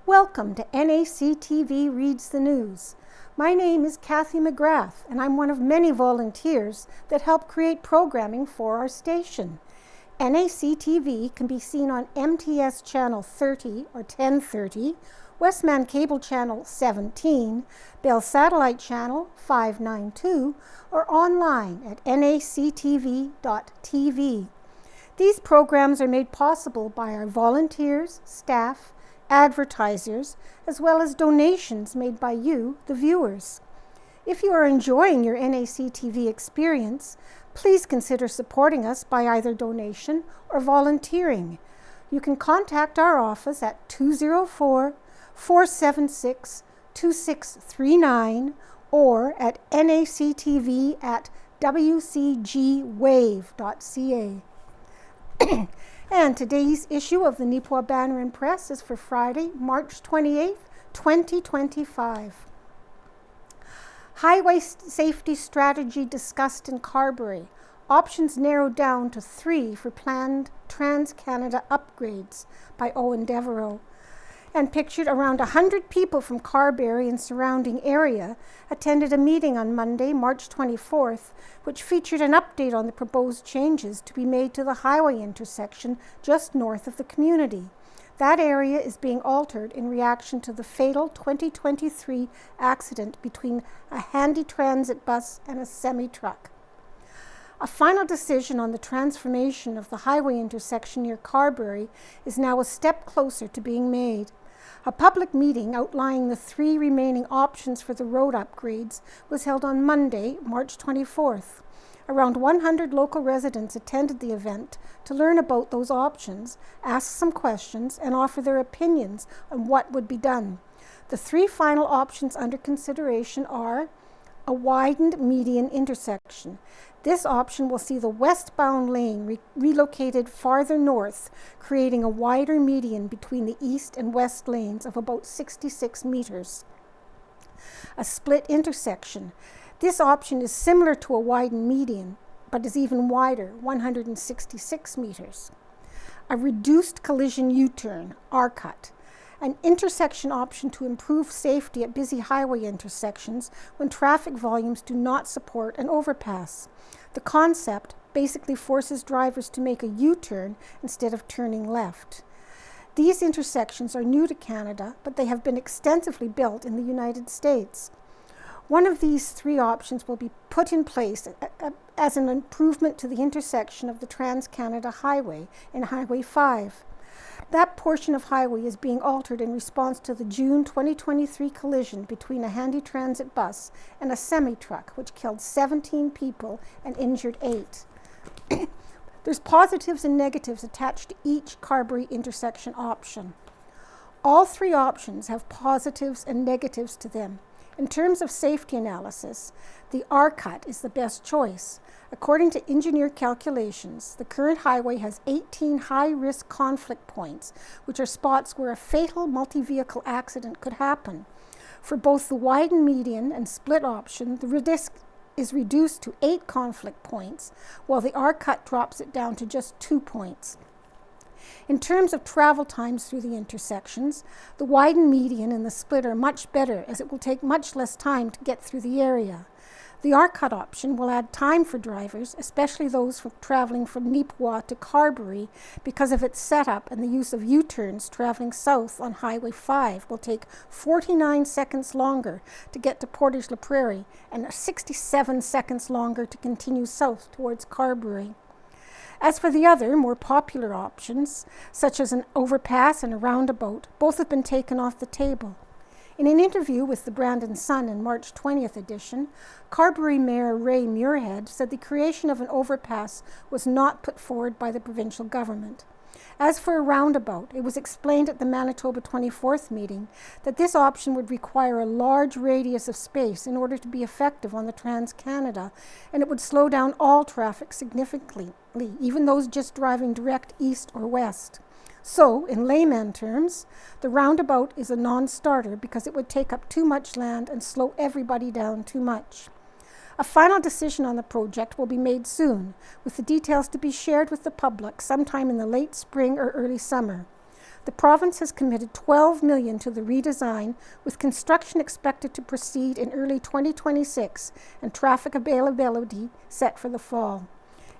Welcome to NACTV Reads the News. My name is Cathy McGrath, and I'm one of many volunteers that help create programming for our station. NACTV can be seen on MTS Channel 30 or 1030, Westman Cable Channel 17, Bell Satellite Channel 592, or online at nactv.tv. These programs are made possible by our volunteers, staff, advertisers, as well as donations made by you, the viewers. If you are enjoying your NACTV experience, please consider supporting us by either donation or volunteering. You can contact our office at 204-476-2639 or at nactv@wcgwave.ca. And today's issue of the Neepawa Banner and Press is for Friday, March 28th, 2025. Highway safety strategy discussed in Carberry. Options narrowed down to 3 for planned Trans-Canada upgrades by Owen Devereaux. And pictured around 100 people from Carberry and surrounding area attended a meeting on Monday, March 24th, which featured an update on the proposed changes to be made to the highway intersection just north of the community. That area is being altered in reaction to the fatal 2023 accident between a handy transit bus and a semi-truck. A final decision on the transformation of the highway intersection near Carberry is now a step closer to being made. A public meeting outlining the 3 remaining options for the road upgrades was held on Monday, March 24th. Around 100 local residents attended the event to learn about those options, ask some questions, and offer their opinions on what would be done. The 3 final options under consideration are a widened median intersection. This option will see the westbound lane relocated farther north, creating a wider median between the east and west lanes of about 66 meters. A split intersection. This option is similar to a widened median, but is even wider, 166 meters. A reduced collision U-turn, R-cut. An intersection option to improve safety at busy highway intersections when traffic volumes do not support an overpass. The concept basically forces drivers to make a U-turn instead of turning left. These intersections are new to Canada, but they have been extensively built in the United States. One of these 3 options will be put in place as an improvement to the intersection of the Trans-Canada Highway and Highway 5. That portion of highway is being altered in response to the June 2023 collision between a handy transit bus and a semi-truck, which killed 17 people and injured 8. There's positives and negatives attached to each Carberry intersection option. All 3 options have positives and negatives to them. In terms of safety analysis, the R-cut is the best choice. According to engineer calculations, the current highway has 18 high-risk conflict points, which are spots where a fatal multi-vehicle accident could happen. For both the widened median and split option, the risk is reduced to 8 conflict points, while the R-cut drops it down to just 2 points. In terms of travel times through the intersections, the widened median and the split are much better, as it will take much less time to get through the area. The R-cut option will add time for drivers, especially those traveling from Neepawa to Carberry, because of its setup, and the use of U-turns traveling south on Highway 5 will take 49 seconds longer to get to Portage-la Prairie and 67 seconds longer to continue south towards Carberry. As for the other, more popular options, such as an overpass and a roundabout, both have been taken off the table. In an interview with the Brandon Sun in March 20th edition, Carberry Mayor Ray Muirhead said the creation of an overpass was not put forward by the provincial government. As for a roundabout, it was explained at the Manitoba 24th meeting that this option would require a large radius of space in order to be effective on the Trans-Canada, and it would slow down all traffic significantly, even those just driving direct east or west. So, in layman terms, the roundabout is a non-starter because it would take up too much land and slow everybody down too much. A final decision on the project will be made soon, with the details to be shared with the public sometime in the late spring or early summer. The province has committed $12 million to the redesign, with construction expected to proceed in early 2026 and traffic availability set for the fall.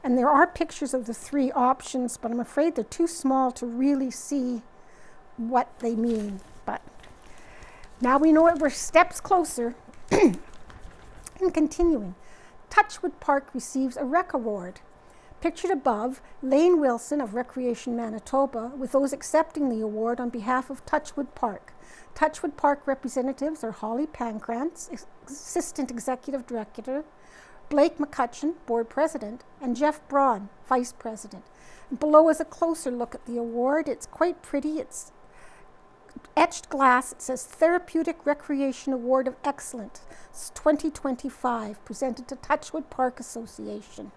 And there are pictures of the three options, but I'm afraid they're too small to really see what they mean. But now we know it, we're steps closer. And continuing, Touchwood Park receives a Rec Award. Pictured above, Lane Wilson of Recreation Manitoba, with those accepting the award on behalf of Touchwood Park. Touchwood Park representatives are Holly Pancrantz, Assistant Executive Director, Blake McCutcheon, Board President, and Jeff Braun, Vice President. And below is a closer look at the award. It's quite pretty. It's etched glass. It says Therapeutic Recreation Award of Excellence 2025, presented to Touchwood Park Association.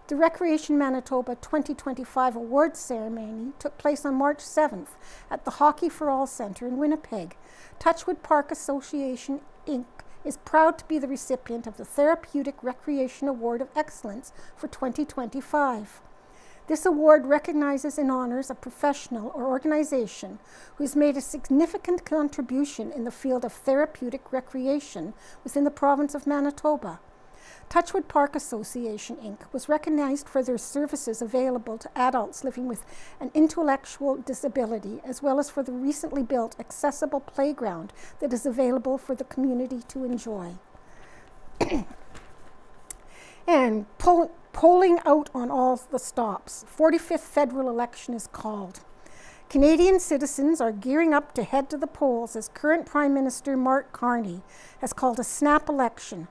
The Recreation Manitoba 2025 awards ceremony took place on March 7th at the Hockey for All Centre in Winnipeg. Touchwood Park Association, Inc. is proud to be the recipient of the Therapeutic Recreation Award of Excellence for 2025. This award recognizes and honors a professional or organization who has made a significant contribution in the field of therapeutic recreation within the province of Manitoba. Touchwood Park Association, Inc. was recognized for their services available to adults living with an intellectual disability, as well as for the recently built accessible playground that is available for the community to enjoy. And polling out on all the stops. 45th federal election is called. Canadian citizens are gearing up to head to the polls as current Prime Minister Mark Carney has called a snap election.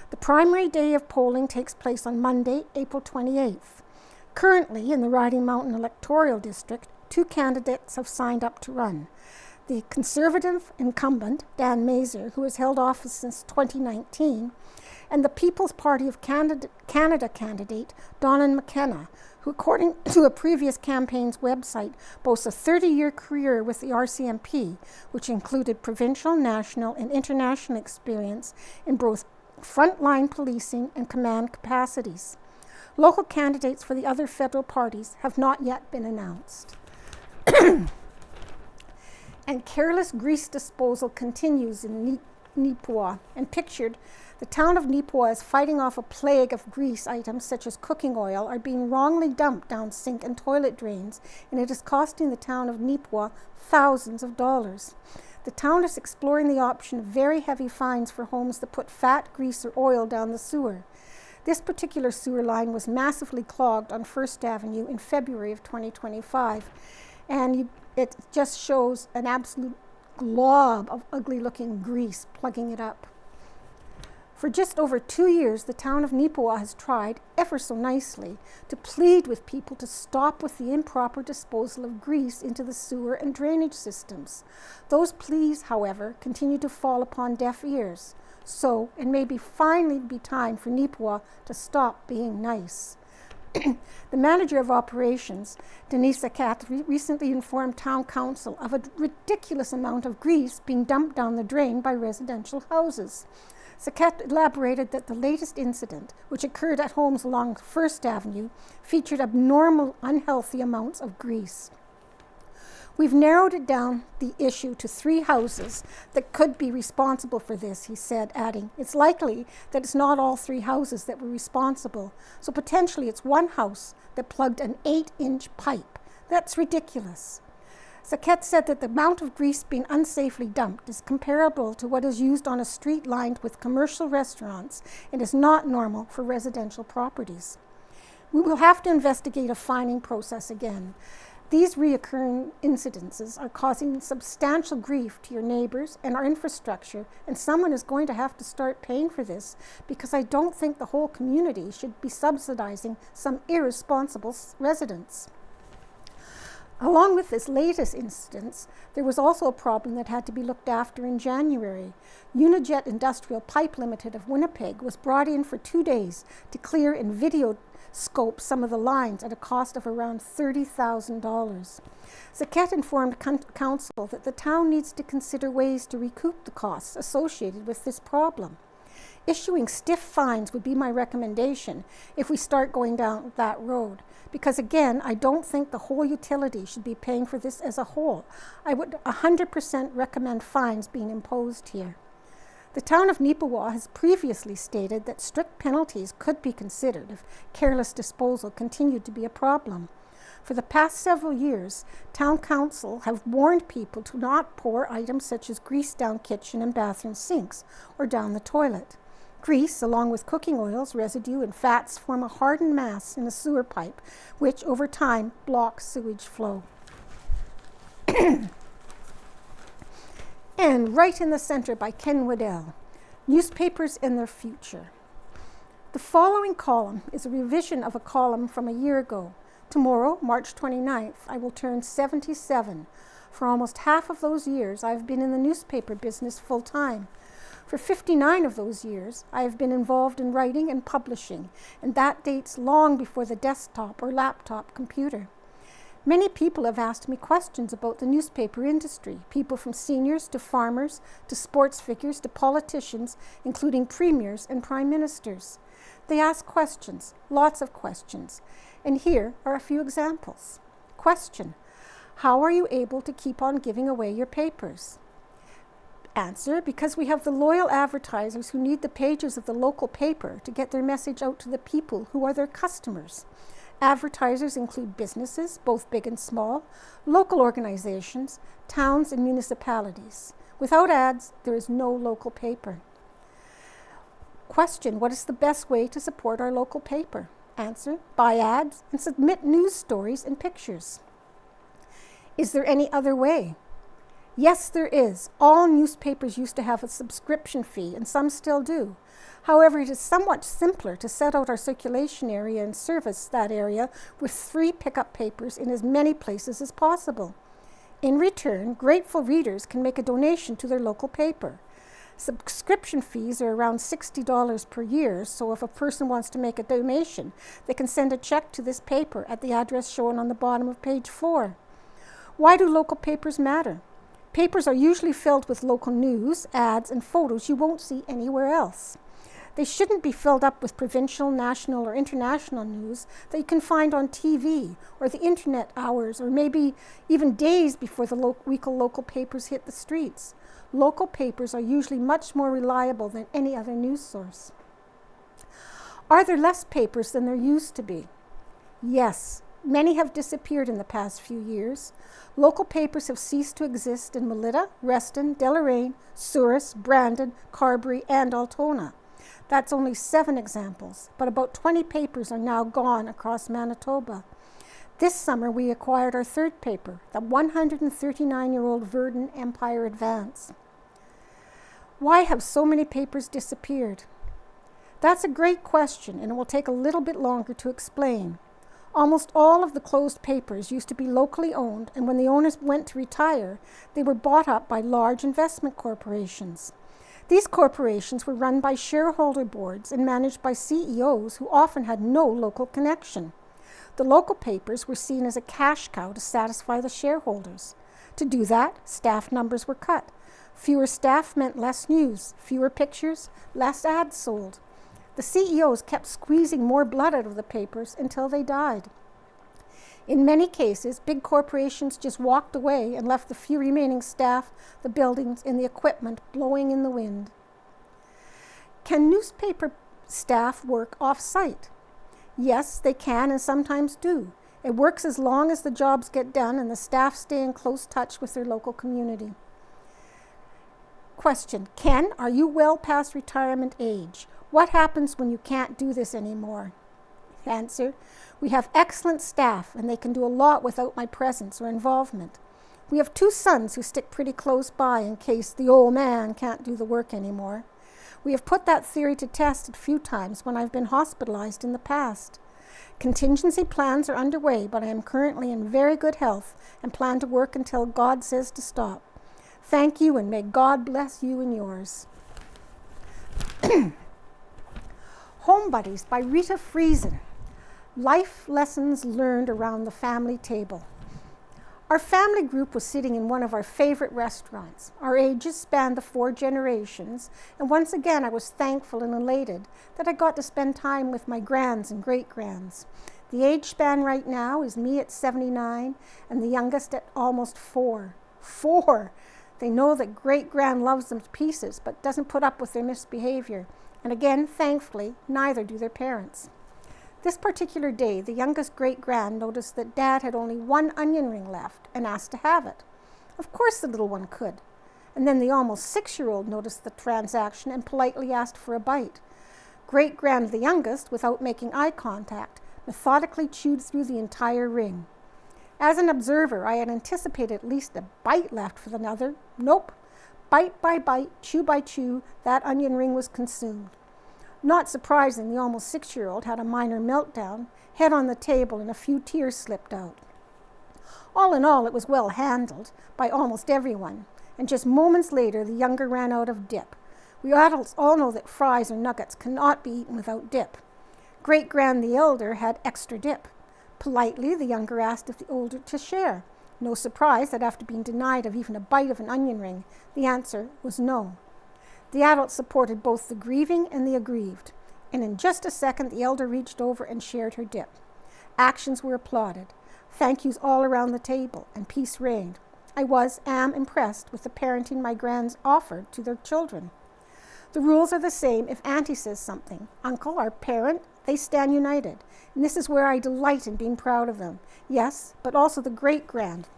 The primary day of polling takes place on Monday, April 28th. Currently, in the Riding Mountain electoral district, 2 candidates have signed up to run. The Conservative incumbent, Dan Mazur, who has held office since 2019, and the People's Party of Canada candidate, Donnan McKenna, who, according to a previous campaign's website, boasts a 30-year career with the RCMP, which included provincial, national, and international experience in both frontline policing and command capacities. Local candidates for the other federal parties have not yet been announced. And careless grease disposal continues in Neepawa, and pictured, the town of Neepawa is fighting off a plague of grease items such as cooking oil are being wrongly dumped down sink and toilet drains, and it is costing the town of Neepawa thousands of dollars. The town is exploring the option of very heavy fines for homes that put fat, grease, or oil down the sewer. This particular sewer line was massively clogged on 1st Avenue in February of 2025, and it just shows an absolute glob of ugly-looking grease plugging it up. For just over 2 years, the town of Neepawa has tried, ever so nicely, to plead with people to stop with the improper disposal of grease into the sewer and drainage systems. Those pleas, however, continue to fall upon deaf ears. So, it may finally be time for Neepawa to stop being nice. The manager of operations, Cathy, recently informed town council of a ridiculous amount of grease being dumped down the drain by residential houses. Saket elaborated that the latest incident, which occurred at homes along 1st Avenue, featured abnormal, unhealthy amounts of grease. We've narrowed it down, the issue, to 3 houses that could be responsible for this, he said, adding, it's likely that it's not all 3 houses that were responsible, so potentially it's one house that plugged an 8-inch pipe. That's ridiculous. Saket said that the amount of grease being unsafely dumped is comparable to what is used on a street lined with commercial restaurants and is not normal for residential properties. We will have to investigate a fining process again. These reoccurring incidences are causing substantial grief to your neighbors and our infrastructure, and someone is going to have to start paying for this, because I don't think the whole community should be subsidizing some irresponsible residents. Along with this latest instance, there was also a problem that had to be looked after in January. Unijet Industrial Pipe Limited of Winnipeg was brought in for 2 days to clear and videoscope some of the lines at a cost of around $30,000. Saket informed council that the town needs to consider ways to recoup the costs associated with this problem. Issuing stiff fines would be my recommendation if we start going down that road. Because again, I don't think the whole utility should be paying for this as a whole. I would 100% recommend fines being imposed here. The town of Neepawa has previously stated that strict penalties could be considered if careless disposal continued to be a problem. For the past several years, town council have warned people to not pour items such as grease down kitchen and bathroom sinks or down the toilet. Grease, along with cooking oils, residue, and fats, form a hardened mass in a sewer pipe, which over time blocks sewage flow. And right in the center by Ken Waddell, Newspapers and Their Future. The following column is a revision of a column from a year ago. Tomorrow, March 29th, I will turn 77. For almost half of those years, I have been in the newspaper business full time. For 59 of those years, I have been involved in writing and publishing, and that dates long before the desktop or laptop computer. Many people have asked me questions about the newspaper industry, people from seniors to farmers to sports figures to politicians, including premiers and prime ministers. They ask questions, lots of questions, and here are a few examples. Question: how are you able to keep on giving away your papers? Answer: because we have the loyal advertisers who need the pages of the local paper to get their message out to the people who are their customers. Advertisers include businesses, both big and small, local organizations, towns and municipalities. Without ads, there is no local paper. Question: what is the best way to support our local paper? Answer: buy ads and submit news stories and pictures. Is there any other way? Yes, there is. All newspapers used to have a subscription fee, and some still do. However, it is somewhat simpler to set out our circulation area and service that area with 3 pickup papers in as many places as possible. In return, grateful readers can make a donation to their local paper. Subscription fees are around $60 per year, so if a person wants to make a donation, they can send a check to this paper at the address shown on the bottom of page 4. Why do local papers matter? Papers are usually filled with local news, ads, and photos you won't see anywhere else. They shouldn't be filled up with provincial, national, or international news that you can find on TV or the internet hours or maybe even days before the weekly local papers hit the streets. Local papers are usually much more reliable than any other news source. Are there less papers than there used to be? Yes. Many have disappeared in the past few years. Local papers have ceased to exist in Melita, Reston, Deloraine, Souris, Brandon, Carberry, and Altona. That's only 7 examples, but about 20 papers are now gone across Manitoba. This summer, we acquired our 3rd paper, the 139-year-old Virden Empire Advance. Why have so many papers disappeared? That's a great question, and it will take a little bit longer to explain. Almost all of the closed papers used to be locally owned, and when the owners went to retire, they were bought up by large investment corporations. These corporations were run by shareholder boards and managed by CEOs who often had no local connection. The local papers were seen as a cash cow to satisfy the shareholders. To do that, staff numbers were cut. Fewer staff meant less news, fewer pictures, less ads sold. The CEOs kept squeezing more blood out of the papers until they died. In many cases, big corporations just walked away and left the few remaining staff, the buildings, and the equipment blowing in the wind. Can newspaper staff work off-site? Yes, they can and sometimes do. It works as long as the jobs get done and the staff stay in close touch with their local community. Question: Ken, are you well past retirement age? What happens when you can't do this anymore? Answer: we have excellent staff and they can do a lot without my presence or involvement. We have 2 sons who stick pretty close by in case the old man can't do the work anymore. We have put that theory to test a few times when I've been hospitalized in the past. Contingency plans are underway, but I am currently in very good health and plan to work until God says to stop. Thank you, and may God bless you and yours. Home Buddies by Rita Friesen. Life lessons learned around the family table. Our family group was sitting in one of our favorite restaurants. Our ages spanned the 4 generations, and once again I was thankful and elated that I got to spend time with my grands and great-grands. The age span right now is me at 79 and the youngest at almost 4. 4! They know that great-grand loves them to pieces but doesn't put up with their misbehavior. And again, thankfully, neither do their parents. This particular day, the youngest great-grand noticed that Dad had only 1 onion ring left and asked to have it. Of course the little one could. And then the almost 6-year-old noticed the transaction and politely asked for a bite. Great-grand, the youngest, without making eye contact, methodically chewed through the entire ring. As an observer, I had anticipated at least a bite left for the other. Nope. Bite by bite, chew by chew, that onion ring was consumed. Not surprising, the almost 6-year-old had a minor meltdown, head on the table, and a few tears slipped out. All in all, it was well handled by almost everyone, and just moments later, the younger ran out of dip. We adults all know that fries or nuggets cannot be eaten without dip. Great-grand the elder had extra dip. Politely, the younger asked if the older to share. No surprise that after being denied of even a bite of an onion ring, the answer was no. The adults supported both the grieving and the aggrieved, and in just a second the elder reached over and shared her dip. Actions were applauded, thank yous all around the table, and peace reigned. I am impressed with the parenting my grands offered to their children. The rules are the same if Auntie says something. Uncle, our parent, they stand united, and this is where I delight in being proud of them. Yes, but also the great-grand.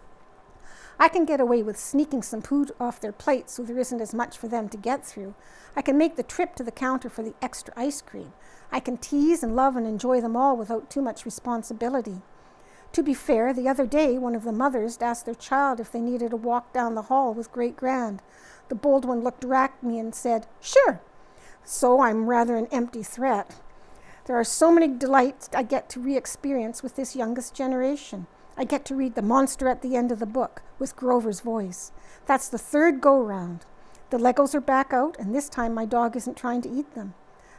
I can get away with sneaking some food off their plates so there isn't as much for them to get through. I can make the trip to the counter for the extra ice cream. I can tease and love and enjoy them all without too much responsibility. To be fair, the other day, one of the mothers asked their child if they needed a walk down the hall with great-grand. The bold one looked at me and said, "Sure." So I'm rather an empty threat. There are so many delights I get to re-experience with this youngest generation. I get to read The Monster at the End of the Book with Grover's voice. That's the 3rd go-round. The Legos are back out, and this time my dog isn't trying to eat them.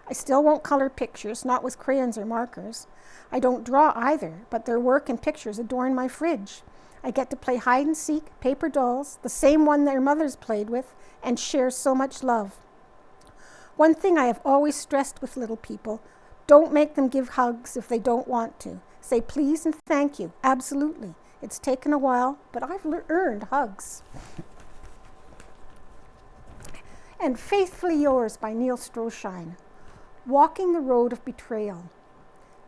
I still won't color pictures, not with crayons or markers. I don't draw either, but their work and pictures adorn my fridge. I get to play hide and seek, paper dolls, the same one their mothers played with, and share so much love. One thing I have always stressed with little people, don't make them give hugs if they don't want to. Say please and thank you, absolutely. It's taken a while, but I've earned hugs. And Faithfully Yours by Neil Stroshine. Walking the road of betrayal.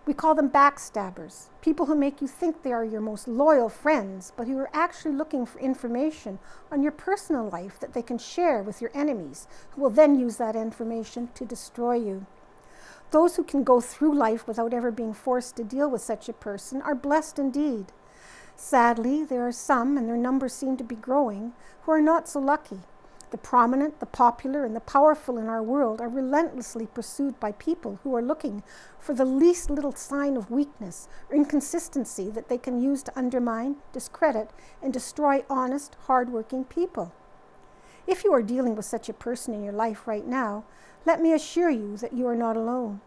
We call them backstabbers, people who make you think they are your most loyal friends, but who are actually looking for information on your personal life that they can share with your enemies, who will then use that information to destroy you. Those who can go through life without ever being forced to deal with such a person are blessed indeed. Sadly, there are some, and their numbers seem to be growing, who are not so lucky. The prominent, the popular, and the powerful in our world are relentlessly pursued by people who are looking for the least little sign of weakness or inconsistency that they can use to undermine, discredit, and destroy honest, hard-working people. If you are dealing with such a person in your life right now, let me assure you that you are not alone.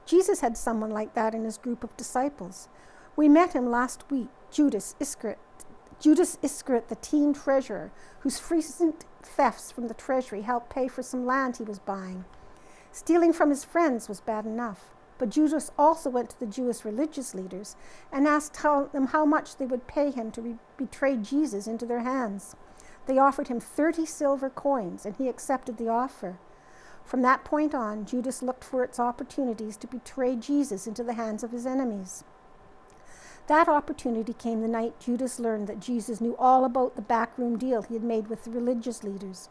Jesus had someone like that in his group of disciples. We met him last week, Judas Iscariot, the teen treasurer, whose recent thefts from the treasury helped pay for some land he was buying. Stealing from his friends was bad enough, but Judas also went to the Jewish religious leaders and asked them how much they would pay him to betray Jesus into their hands. They offered him 30 silver coins, and he accepted the offer. From that point on, Judas looked for its opportunities to betray Jesus into the hands of his enemies. That opportunity came the night Judas learned that Jesus knew all about the backroom deal he had made with the religious leaders.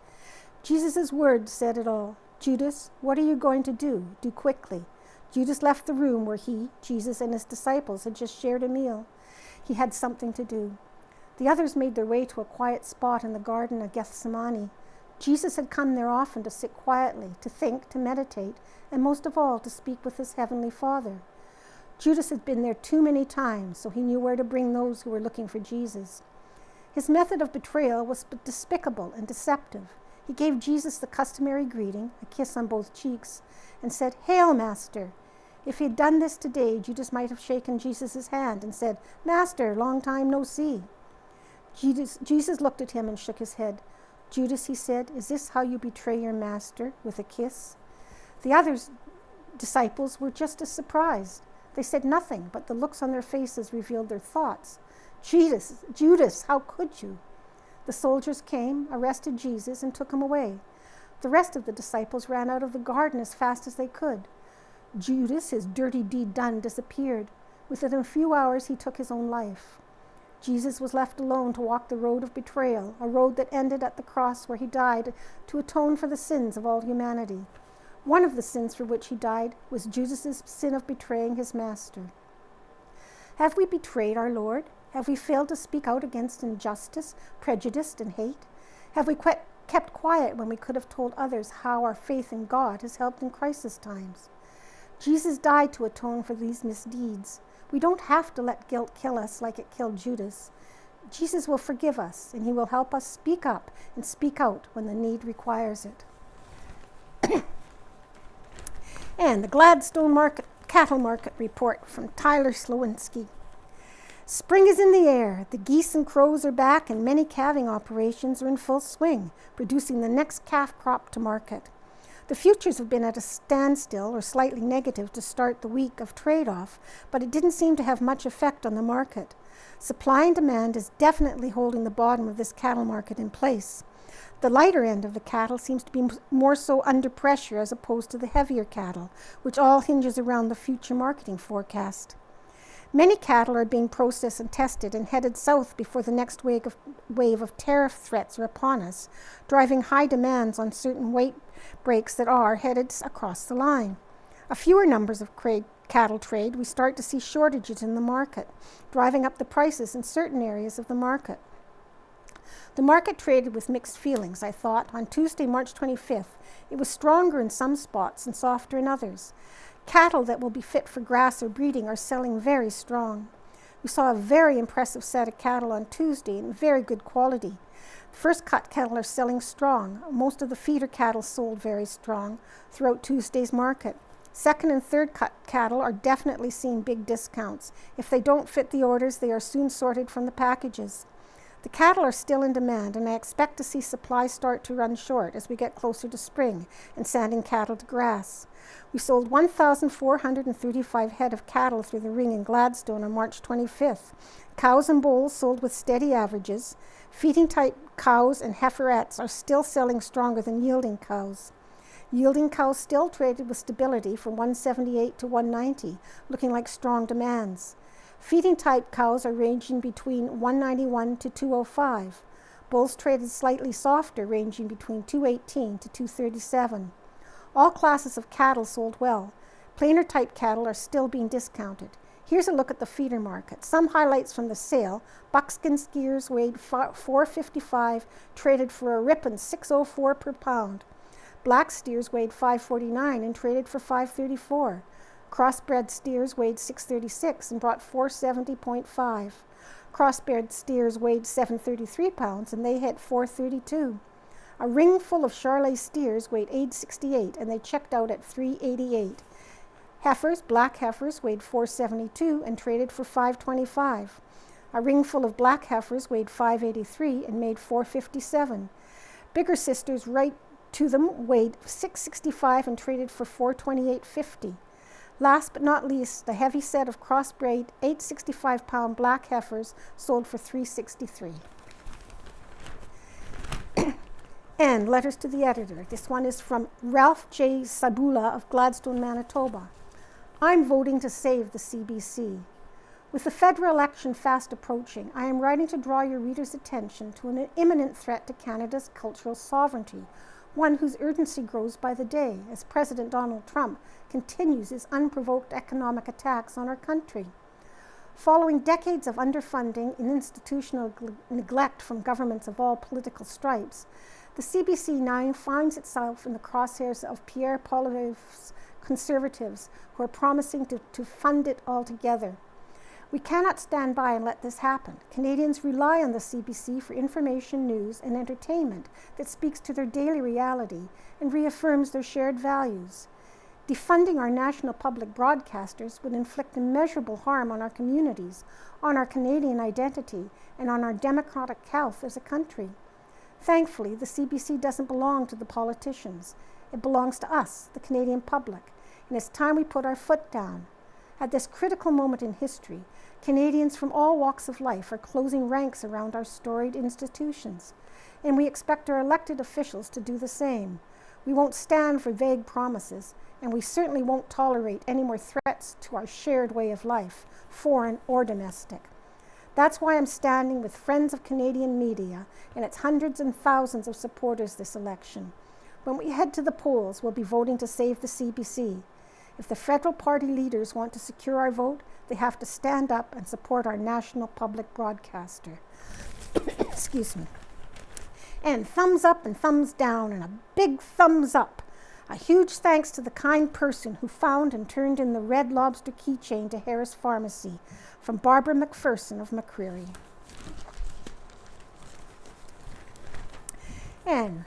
Jesus' words said it all. "Judas, what are you going to do? Do quickly." Judas left the room where he, Jesus, and his disciples had just shared a meal. He had something to do. The others made their way to a quiet spot in the Garden of Gethsemane. Jesus had come there often to sit quietly, to think, to meditate, and most of all, to speak with his heavenly Father. Judas had been there too many times, so he knew where to bring those who were looking for Jesus. His method of betrayal was despicable and deceptive. He gave Jesus the customary greeting, a kiss on both cheeks, and said, "Hail, Master." If he had done this today, Judas might have shaken Jesus' hand and said, "Master, long time no see." Jesus looked at him and shook his head. Judas, he said, is this how you betray your master, with a kiss? The other disciples were just as surprised. They said nothing, but the looks on their faces revealed their thoughts. Judas, how could you? The soldiers came, arrested Jesus, and took him away. The rest of the disciples ran out of the garden as fast as they could. Judas, his dirty deed done, disappeared. Within a few hours, he took his own life. Jesus was left alone to walk the road of betrayal, a road that ended at the cross where he died to atone for the sins of all humanity. One of the sins for which he died was Judas's sin of betraying his master. Have we betrayed our Lord? Have we failed to speak out against injustice, prejudice, and hate? Have we kept quiet when we could have told others how our faith in God has helped in crisis times? Jesus died to atone for these misdeeds. We don't have to let guilt kill us like it killed Judas. Jesus will forgive us, and he will help us speak up and speak out when the need requires it. And the Gladstone Cattle Market Report from Tyler Slowinski. Spring is in the air. The geese and crows are back, and many calving operations are in full swing, producing the next calf crop to market. The futures have been at a standstill or slightly negative to start the week of trade-off, but it didn't seem to have much effect on the market. Supply and demand is definitely holding the bottom of this cattle market in place. The lighter end of the cattle seems to be more so under pressure as opposed to the heavier cattle, which all hinges around the future marketing forecast. Many cattle are being processed and tested and headed south before the next wave of tariff threats are upon us, driving high demands on certain weight breaks that are headed across the line. A fewer numbers of cattle trade, we start to see shortages in the market, driving up the prices in certain areas of the market. The market traded with mixed feelings, I thought. On Tuesday, March 25th, it was stronger in some spots and softer in others. Cattle that will be fit for grass or breeding are selling very strong. We saw a very impressive set of cattle on Tuesday in very good quality. The first cut cattle are selling strong. Most of the feeder cattle sold very strong throughout Tuesday's market. Second and third cut cattle are definitely seeing big discounts. If they don't fit the orders, they are soon sorted from the packages. The cattle are still in demand, and I expect to see supply start to run short as we get closer to spring and sanding cattle to grass. We sold 1,435 head of cattle through the ring in Gladstone on March 25th. Cows and bulls sold with steady averages. Feeding-type cows and heiferettes are still selling stronger than yielding cows. Yielding cows still traded with stability from 178 to 190, looking like strong demands. Feeding-type cows are ranging between 191 to 205. Bulls traded slightly softer, ranging between 218 to 237. All classes of cattle sold well. Plainer-type cattle are still being discounted. Here's a look at the feeder market. Some highlights from the sale. Buckskin steers weighed 455, traded for a ripping 604 per pound. Black steers weighed 549 and traded for 534. Crossbred steers weighed 636 and brought 470.5. Crossbred steers weighed 733 pounds and they hit 432. A ring full of Charolais steers weighed 868 and they checked out at 388. Heifers, black heifers, weighed 472 and traded for 525. A ring full of black heifers weighed 583 and made 457. Bigger sisters right to them weighed 665 and traded for 428.50. Last but not least, the heavy set of crossbred 865-pound black heifers sold for $363. And letters to the editor. This one is from Ralph J. Sabula of Gladstone, Manitoba. I'm voting to save the CBC. With the federal election fast approaching, I am writing to draw your readers' attention to an imminent threat to Canada's cultural sovereignty, one whose urgency grows by the day as President Donald Trump continues his unprovoked economic attacks on our country. Following decades of underfunding and institutional neglect from governments of all political stripes, the CBC now finds itself in the crosshairs of Pierre Poilievre's Conservatives, who are promising to fund it altogether. We cannot stand by and let this happen. Canadians rely on the CBC for information, news, and entertainment that speaks to their daily reality and reaffirms their shared values. Defunding our national public broadcasters would inflict immeasurable harm on our communities, on our Canadian identity, and on our democratic health as a country. Thankfully, the CBC doesn't belong to the politicians. It belongs to us, the Canadian public, and it's time we put our foot down. At this critical moment in history, Canadians from all walks of life are closing ranks around our storied institutions, and we expect our elected officials to do the same. We won't stand for vague promises, and we certainly won't tolerate any more threats to our shared way of life, foreign or domestic. That's why I'm standing with Friends of Canadian Media and its hundreds and thousands of supporters this election. When we head to the polls, we'll be voting to save the CBC. If the federal party leaders want to secure our vote, they have to stand up and support our national public broadcaster. Excuse me. And thumbs up and thumbs down and a big thumbs up. A huge thanks to the kind person who found and turned in the Red Lobster keychain to Harris Pharmacy, from Barbara McPherson of McCreary. And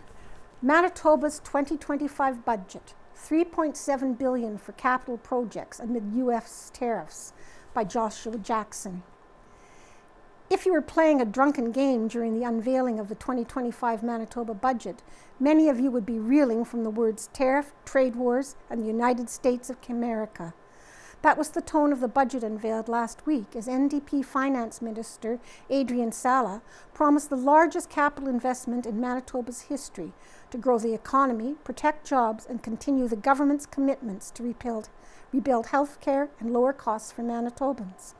Manitoba's 2025 budget, $3.7 billion for capital projects amid U.S. tariffs, by Joshua Jackson. If you were playing a drunken game during the unveiling of the 2025 Manitoba budget, many of you would be reeling from the words tariff, trade wars, and the United States of America. That was the tone of the budget unveiled last week as NDP Finance Minister Adrian Sala promised the largest capital investment in Manitoba's history to grow the economy, protect jobs, and continue the government's commitments to rebuild health care and lower costs for Manitobans.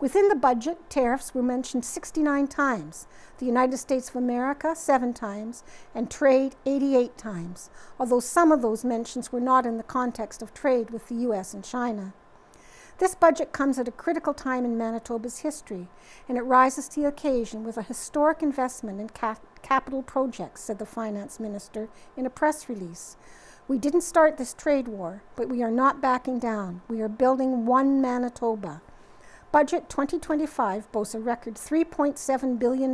Within the budget, tariffs were mentioned 69 times, the United States of America 7 times, and trade 88 times, although some of those mentions were not in the context of trade with the U.S. and China. This budget comes at a critical time in Manitoba's history, and it rises to the occasion with a historic investment in capital projects, said the finance minister in a press release. We didn't start this trade war, but we are not backing down. We are building one Manitoba. Budget 2025 boasts a record $3.7 billion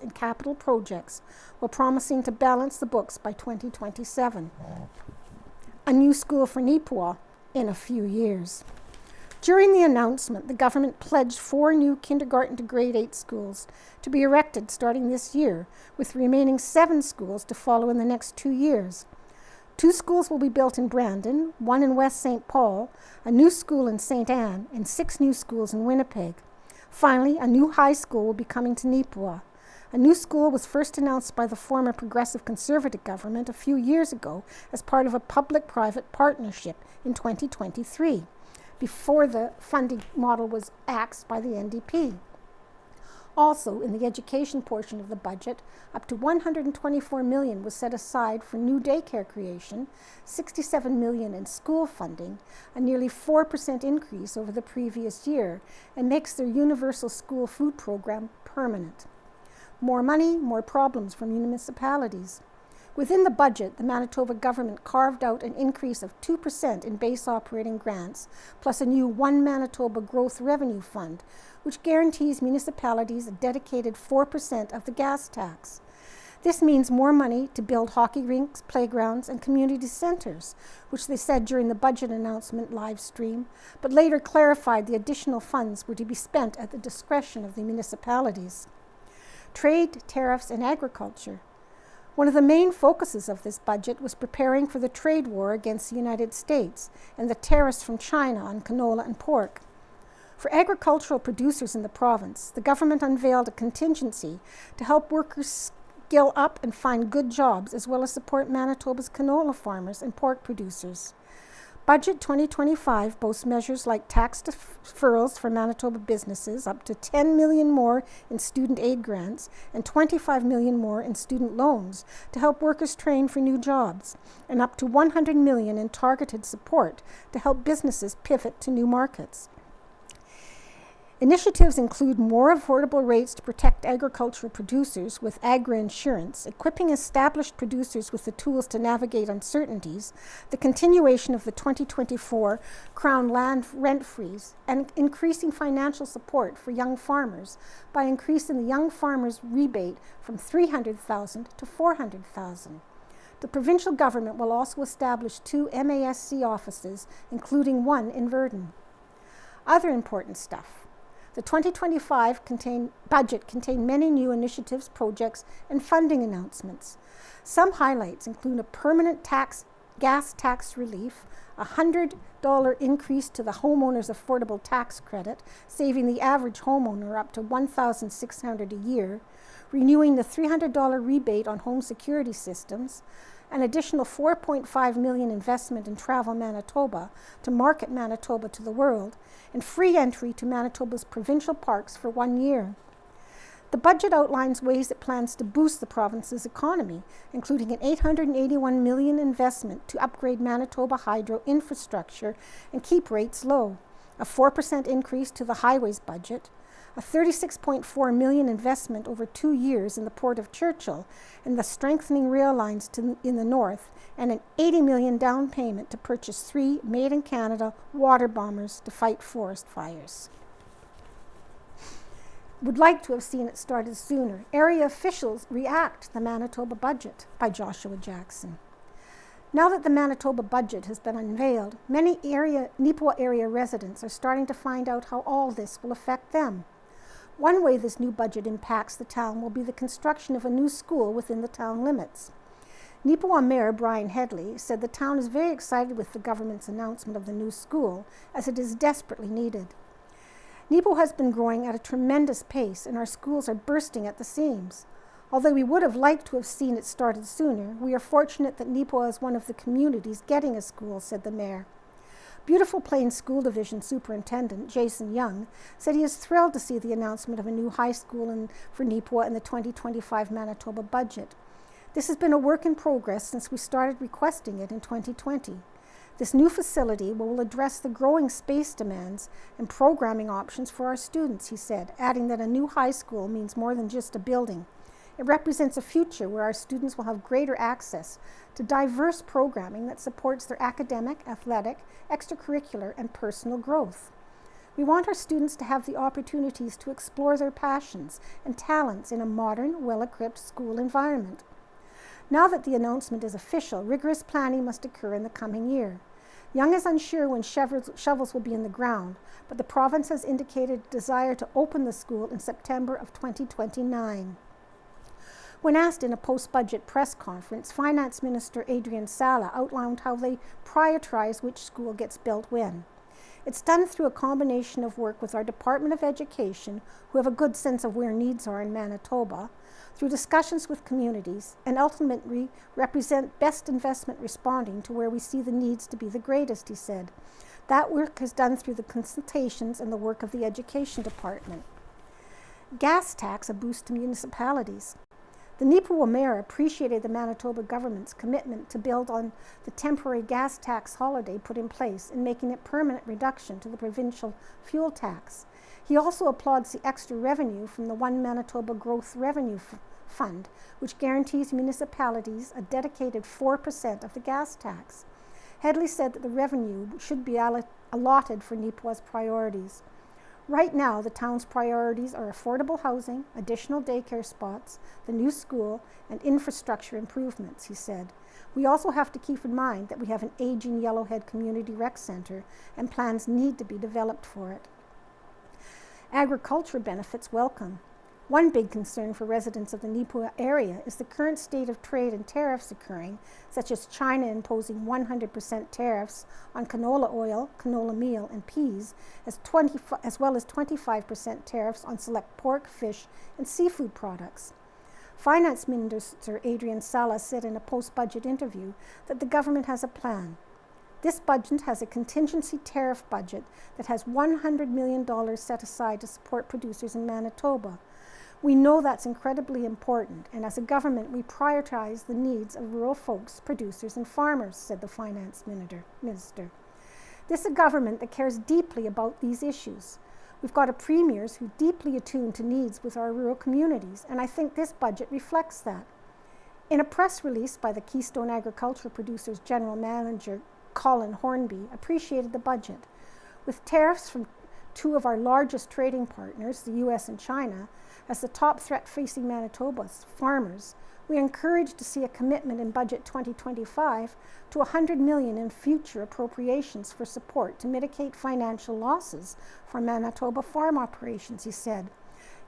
in capital projects, while promising to balance the books by 2027. A new school for Neepawa in a few years. During the announcement, the government pledged 4 new kindergarten to grade 8 schools to be erected starting this year, with the remaining 7 schools to follow in the next 2 years. 2 schools will be built in Brandon, 1 in West St. Paul, a new school in St. Anne, and 6 new schools in Winnipeg. Finally, a new high school will be coming to Neepawa. A new school was first announced by the former Progressive Conservative government a few years ago as part of a public-private partnership in 2023, before the funding model was axed by the NDP. Also, in the education portion of the budget, up to $124 million was set aside for new daycare creation, $67 million in school funding, a nearly 4% increase over the previous year, and makes their universal school food program permanent. More money, more problems for municipalities. Within the budget, the Manitoba government carved out an increase of 2% in base operating grants, plus a new One Manitoba Growth Revenue Fund, which guarantees municipalities a dedicated 4% of the gas tax. This means more money to build hockey rinks, playgrounds, and community centers, which they said during the budget announcement live stream, but later clarified the additional funds were to be spent at the discretion of the municipalities. Trade, tariffs, and agriculture. One of the main focuses of this budget was preparing for the trade war against the United States and the tariffs from China on canola and pork. For agricultural producers in the province, the government unveiled a contingency to help workers skill up and find good jobs, as well as support Manitoba's canola farmers and pork producers. Budget 2025 boasts measures like tax deferrals for Manitoba businesses, up to $10 million more in student aid grants, and $25 million more in student loans to help workers train for new jobs, and up to $100 million in targeted support to help businesses pivot to new markets. Initiatives include more affordable rates to protect agricultural producers with agri-insurance, equipping established producers with the tools to navigate uncertainties, the continuation of the 2024 Crown land rent freeze, and increasing financial support for young farmers by increasing the young farmers rebate from $300,000 to $400,000. The provincial government will also establish 2 MASC offices, including one in Virden. Other important stuff. The 2025 budget contained many new initiatives, projects, and funding announcements. Some highlights include a permanent gas tax relief, a $100 increase to the homeowner's affordable tax credit, saving the average homeowner up to $1,600 a year, renewing the $300 rebate on home security systems, an additional $4.5 million investment in Travel Manitoba to market Manitoba to the world, and free entry to Manitoba's provincial parks for 1 year. The budget outlines ways it plans to boost the province's economy, including an $881 million investment to upgrade Manitoba hydro infrastructure and keep rates low, a 4% increase to the highways budget, a $36.4 million investment over 2 years in the Port of Churchill and the strengthening rail lines in the north, and an $80 million down payment to purchase 3 made-in-Canada water bombers to fight forest fires. Would like to have seen it started sooner. Area officials react to the Manitoba budget, by Joshua Jackson. Now that the Manitoba budget has been unveiled, many Neepawa area residents are starting to find out how all this will affect them. One way this new budget impacts the town will be the construction of a new school within the town limits. Neepawa Mayor Brian Headley said the town is very excited with the government's announcement of the new school, as it is desperately needed. Neepawa has been growing at a tremendous pace, and our schools are bursting at the seams. Although we would have liked to have seen it started sooner, we are fortunate that Neepawa is one of the communities getting a school, said the mayor. Beautiful Plains School Division Superintendent Jason Young said he is thrilled to see the announcement of a new high school for Neepawa in the 2025 Manitoba budget. This has been a work in progress since we started requesting it in 2020. This new facility will address the growing space demands and programming options for our students, he said, adding that a new high school means more than just a building. It represents a future where our students will have greater access to diverse programming that supports their academic, athletic, extracurricular, and personal growth. We want our students to have the opportunities to explore their passions and talents in a modern, well-equipped school environment. Now that the announcement is official, rigorous planning must occur in the coming year. Young is unsure when shovels will be in the ground, but the province has indicated a desire to open the school in September of 2029. When asked in a post-budget press conference, Finance Minister Adrian Sala outlined how they prioritize which school gets built when. It's done through a combination of work with our Department of Education, who have a good sense of where needs are in Manitoba, through discussions with communities, and ultimately represent best investment responding to where we see the needs to be the greatest, he said. That work is done through the consultations and the work of the Education Department. Gas tax, a boost to municipalities. The Neepawa mayor appreciated the Manitoba government's commitment to build on the temporary gas tax holiday put in place and making it permanent reduction to the provincial fuel tax. He also applauds the extra revenue from the One Manitoba Growth Revenue Fund, which guarantees municipalities a dedicated 4% of the gas tax. Headley said that the revenue should be allotted for Neepawa's priorities. Right now, the town's priorities are affordable housing, additional daycare spots, the new school, and infrastructure improvements, he said. We also have to keep in mind that we have an aging Yellowhead Community Rec Center, and plans need to be developed for it. Agriculture benefits welcome. One big concern for residents of the Neepawa area is the current state of trade and tariffs occurring, such as China imposing 100% tariffs on canola oil, canola meal, and peas, as well as 25% tariffs on select pork, fish, and seafood products. Finance Minister Adrian Sala said in a post-budget interview that the government has a plan. This budget has a contingency tariff budget that has $100 million set aside to support producers in Manitoba. We know that's incredibly important, and as a government, we prioritize the needs of rural folks, producers, and farmers, said the finance minister. This is a government that cares deeply about these issues. We've got a premiers who deeply attuned to needs with our rural communities, and I think this budget reflects that. In a press release by the Keystone Agriculture Producers General Manager Colin Hornby appreciated the budget. With tariffs from 2 of our largest trading partners, the US and China, as the top threat facing Manitoba's farmers, we are encouraged to see a commitment in Budget 2025 to $100 million in future appropriations for support to mitigate financial losses for Manitoba farm operations, he said.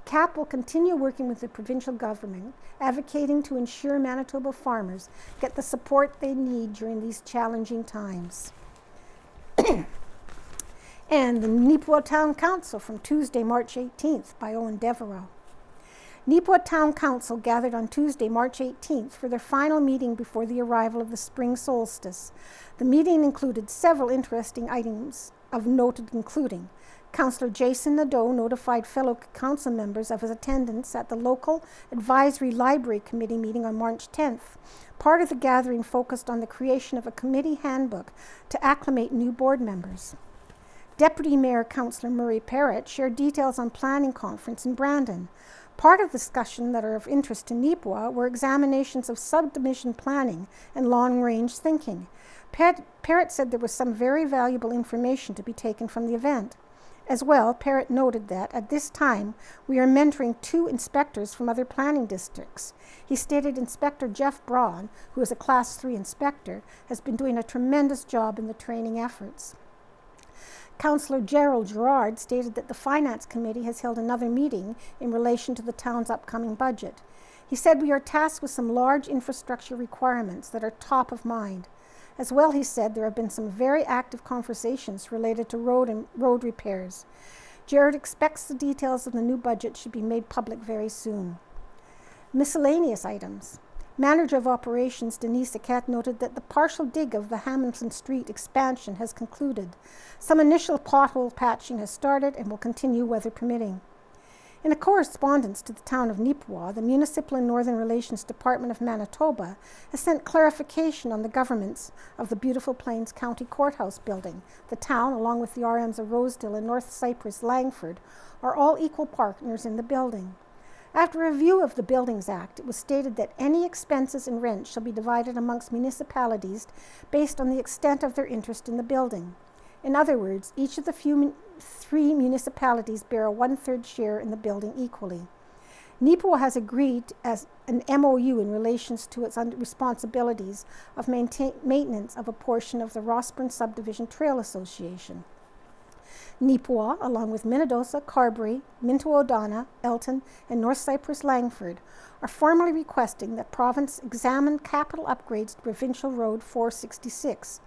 CAP will continue working with the provincial government, advocating to ensure Manitoba farmers get the support they need during these challenging times. And the Neepawa Town Council from Tuesday, March 18th by Owen Devereaux. Neepawa Town Council gathered on Tuesday, March 18th for their final meeting before the arrival of the spring solstice. The meeting included several interesting items of note, including Councillor Jason Nadeau notified fellow council members of his attendance at the local advisory library committee meeting on March 10th. Part of the gathering focused on the creation of a committee handbook to acclimate new board members. Deputy Mayor Councillor Murray Parrott shared details on planning conference in Brandon. Part of the discussion that are of interest to Neepawa were examinations of subdivision planning and long-range thinking. Parrott said there was some very valuable information to be taken from the event. As well, Parrott noted that, at this time, we are mentoring 2 inspectors from other planning districts. He stated Inspector Jeff Braun, who is a Class 3 inspector, has been doing a tremendous job in the training efforts. Councillor Gerald Gerard stated that the Finance Committee has held another meeting in relation to the town's upcoming budget. He said we are tasked with some large infrastructure requirements that are top of mind. As well, he said there have been some very active conversations related to road repairs. Jared expects the details of the new budget should be made public very soon. Miscellaneous items. Manager of Operations Denise Aket noted that the partial dig of the Hamilton Street expansion has concluded. Some initial pothole patching has started and will continue weather permitting. In a correspondence to the town of Neepawa, the Municipal and Northern Relations Department of Manitoba has sent clarification on the governance of the Beautiful Plains County Courthouse building. The town, along with the RMs of Rosedale and North Cypress Langford, are all equal partners in the building. After a review of the Buildings Act, it was stated that any expenses and rent shall be divided amongst municipalities based on the extent of their interest in the building. In other words, each of the 3 municipalities bear a 1/3 share in the building equally. Neepawa has agreed as an MOU in relation to its responsibilities of maintenance of a portion of the Rossburn Subdivision Trail Association. Neepawa, along with Minnedosa, Carberry, Minto-O'Donnell, Elton, and North Cypress Langford, are formally requesting that province examine capital upgrades to Provincial Road 466.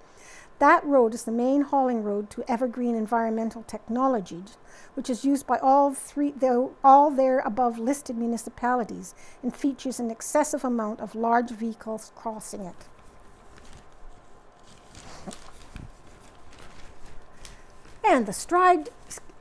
That road is the main hauling road to Evergreen Environmental Technologies, which is used by all their above listed municipalities and features an excessive amount of large vehicles crossing it. And the Stride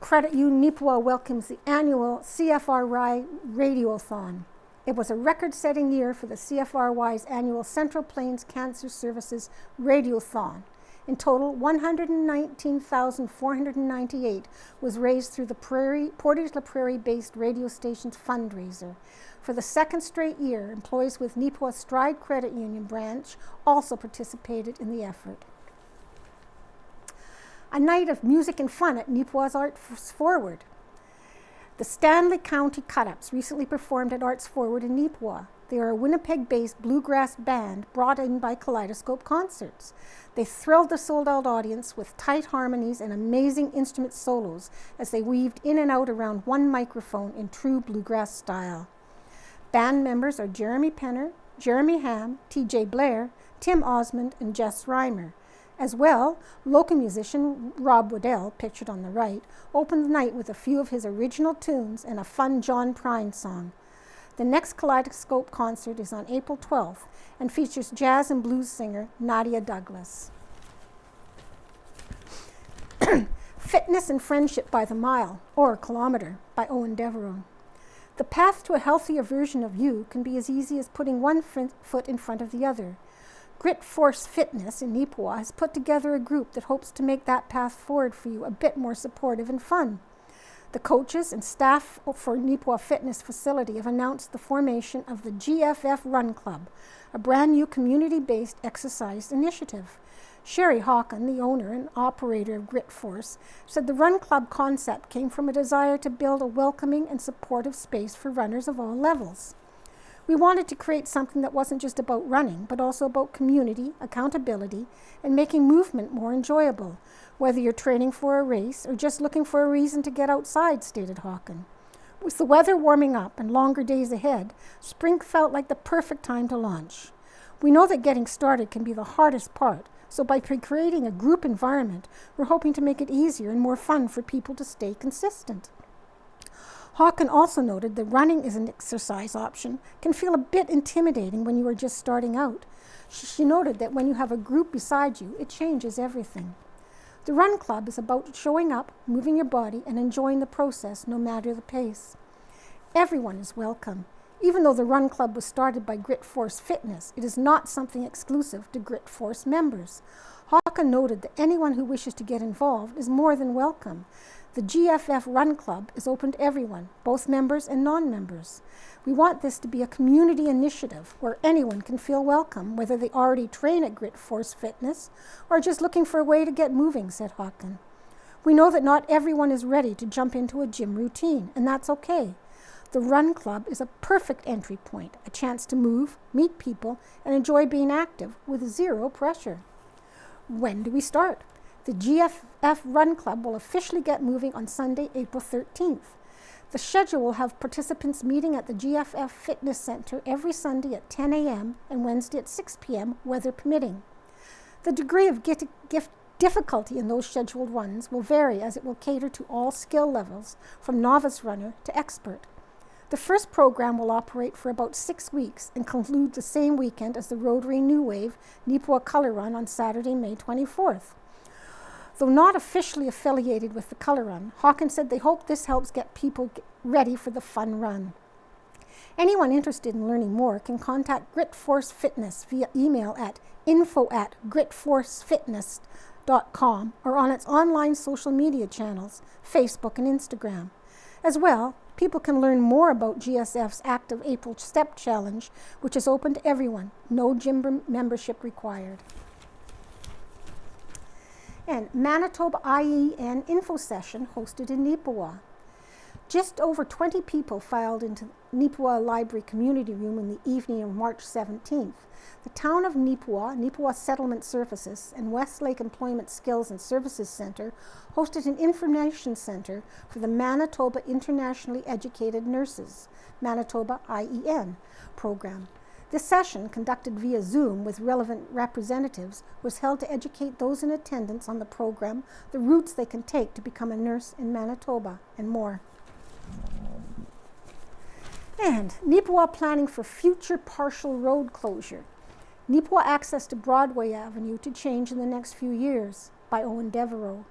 Credit Union Neepawa welcomes the annual CFRY Radiothon. It was a record-setting year for the CFRY's annual Central Plains Cancer Services Radiothon. In total, $119,498 was raised through the Portage la Prairie-based radio station's fundraiser. For the second straight year, employees with Neepawa Stride Credit Union branch also participated in the effort. A night of music and fun at Neepawa's Arts Forward. The Stanley County Cut-Ups recently performed at Arts Forward in Neepawa. They are a Winnipeg-based bluegrass band brought in by Kaleidoscope Concerts. They thrilled the sold-out audience with tight harmonies and amazing instrument solos as they weaved in and out around one microphone in true bluegrass style. Band members are Jeremy Penner, Jeremy Ham, TJ Blair, Tim Osmond, and Jess Reimer. As well, local musician Rob Waddell, pictured on the right, opened the night with a few of his original tunes and a fun John Prine song. The next Kaleidoscope concert is on April 12th and features jazz and blues singer Nadia Douglas. Fitness and Friendship by the Mile, or Kilometer, by Owen Devereaux. The path to a healthier version of you can be as easy as putting one foot in front of the other. Grit Force Fitness in Neepawa has put together a group that hopes to make that path forward for you a bit more supportive and fun. The coaches and staff for Neepawa Fitness Facility have announced the formation of the GFF Run Club, a brand new community-based exercise initiative. Sherry Hawken, the owner and operator of Grit Force, said the Run Club concept came from a desire to build a welcoming and supportive space for runners of all levels. We wanted to create something that wasn't just about running, but also about community, accountability, and making movement more enjoyable, whether you're training for a race or just looking for a reason to get outside, stated Hogging. With the weather warming up and longer days ahead, spring felt like the perfect time to launch. We know that getting started can be the hardest part, so by creating a group environment, we're hoping to make it easier and more fun for people to stay consistent. Hogging also noted that running as an exercise option can feel a bit intimidating when you are just starting out. She noted that when you have a group beside you, it changes everything. The Run Club is about showing up, moving your body, and enjoying the process no matter the pace. Everyone is welcome. Even though the Run Club was started by Grit Force Fitness, it is not something exclusive to Grit Force members. Hogging noted that anyone who wishes to get involved is more than welcome. The GFF Run Club is open to everyone, both members and non-members. We want this to be a community initiative where anyone can feel welcome, whether they already train at Grit Force Fitness or just looking for a way to get moving, said Hogging. We know that not everyone is ready to jump into a gym routine, and that's okay. The Run Club is a perfect entry point, a chance to move, meet people, and enjoy being active with zero pressure. When do we start? The GFF Run Club will officially get moving on Sunday, April 13th. The schedule will have participants meeting at the GFF Fitness Center every Sunday at 10 a.m. and Wednesday at 6 p.m., weather permitting. The degree of difficulty in those scheduled runs will vary as it will cater to all skill levels, from novice runner to expert. The first program will operate for about 6 weeks and conclude the same weekend as the Rotary New Wave Neepawa Color Run on Saturday, May 24th. Though not officially affiliated with the Color Run, Hogging said they hope this helps get people ready for the fun run. Anyone interested in learning more can contact Grit Force Fitness via email at info@gritforcefitness.com or on its online social media channels, Facebook and Instagram. As well, people can learn more about GSF's Active April Step Challenge, which is open to everyone, no gym membership required. And Manitoba IEN info session hosted in Neepawa. Just over 20 people filed into Neepawa Library Community Room in the evening of March 17th. The town of Neepawa, Neepawa Settlement Services, and Westlake Employment Skills and Services Center hosted an information center for the Manitoba Internationally Educated Nurses, Manitoba IEN program. This session, conducted via Zoom with relevant representatives, was held to educate those in attendance on the program, the routes they can take to become a nurse in Manitoba, and more. And Neepawa planning for future partial road closure. Neepawa access to Broadway Avenue to change in the next few years, by Owen Devereaux.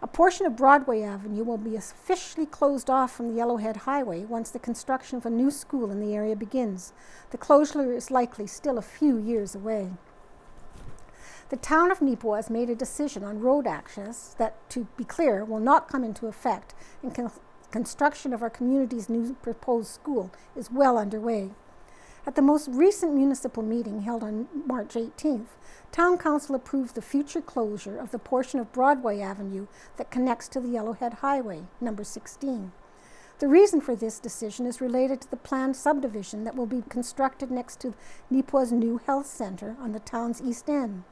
A portion of Broadway Avenue will be officially closed off from the Yellowhead Highway once the construction of a new school in the area begins. The closure is likely still a few years away. The town of Neepawa has made a decision on road access that, to be clear, will not come into effect, and construction of our community's new proposed school is well underway. At the most recent municipal meeting held on March 18th, Town Council approved the future closure of the portion of Broadway Avenue that connects to the Yellowhead Highway, number 16. The reason for this decision is related to the planned subdivision that will be constructed next to Neepawa's new health center on the town's east end.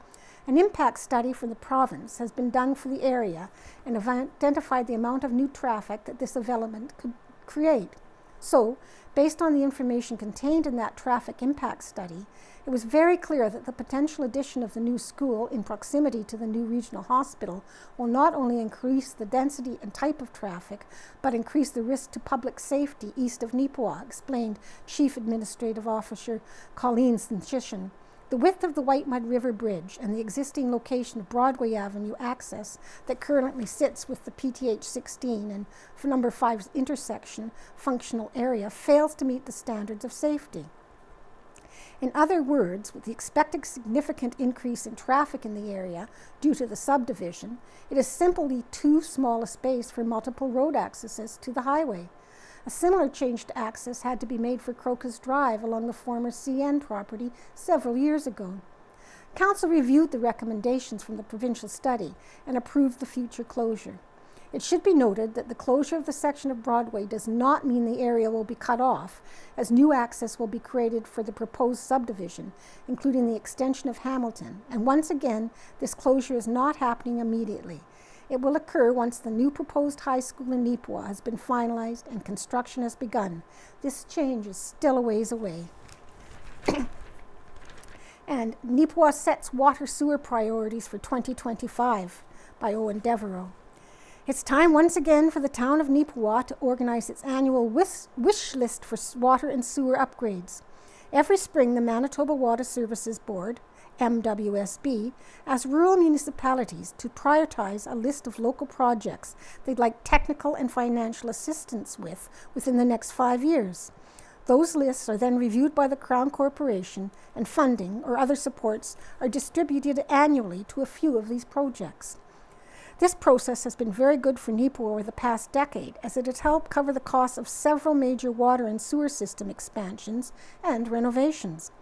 An impact study from the province has been done for the area and have identified the amount of new traffic that this development could create. So, based on the information contained in that traffic impact study, it was very clear that the potential addition of the new school in proximity to the new regional hospital will not only increase the density and type of traffic, but increase the risk to public safety east of Neepawa, explained Chief Administrative Officer Colleen Sinchishan. The width of the White Mud River Bridge and the existing location of Broadway Avenue access that currently sits with the PTH 16 and for number 5's intersection functional area fails to meet the standards of safety. In other words, with the expected significant increase in traffic in the area due to the subdivision, it is simply too small a space for multiple road accesses to the highway. A similar change to access had to be made for Crocus Drive along the former CN property several years ago. Council reviewed the recommendations from the provincial study and approved the future closure. It should be noted that the closure of the section of Broadway does not mean the area will be cut off, as new access will be created for the proposed subdivision, including the extension of Hamilton. And once again, this closure is not happening immediately. It will occur once the new proposed high school in Neepawa has been finalized and construction has begun. This change is still a ways away. And Neepawa sets water sewer priorities for 2025 by Owen Devereaux. It's time once again for the town of Neepawa to organize its annual wish list for water and sewer upgrades. Every spring, the Manitoba Water Services Board, MWSB, asks rural municipalities to prioritize a list of local projects they'd like technical and financial assistance with within the next 5 years. Those lists are then reviewed by the Crown Corporation, and funding or other supports are distributed annually to a few of these projects. This process has been very good for Neepawa over the past decade, as it has helped cover the costs of several major water and sewer system expansions and renovations.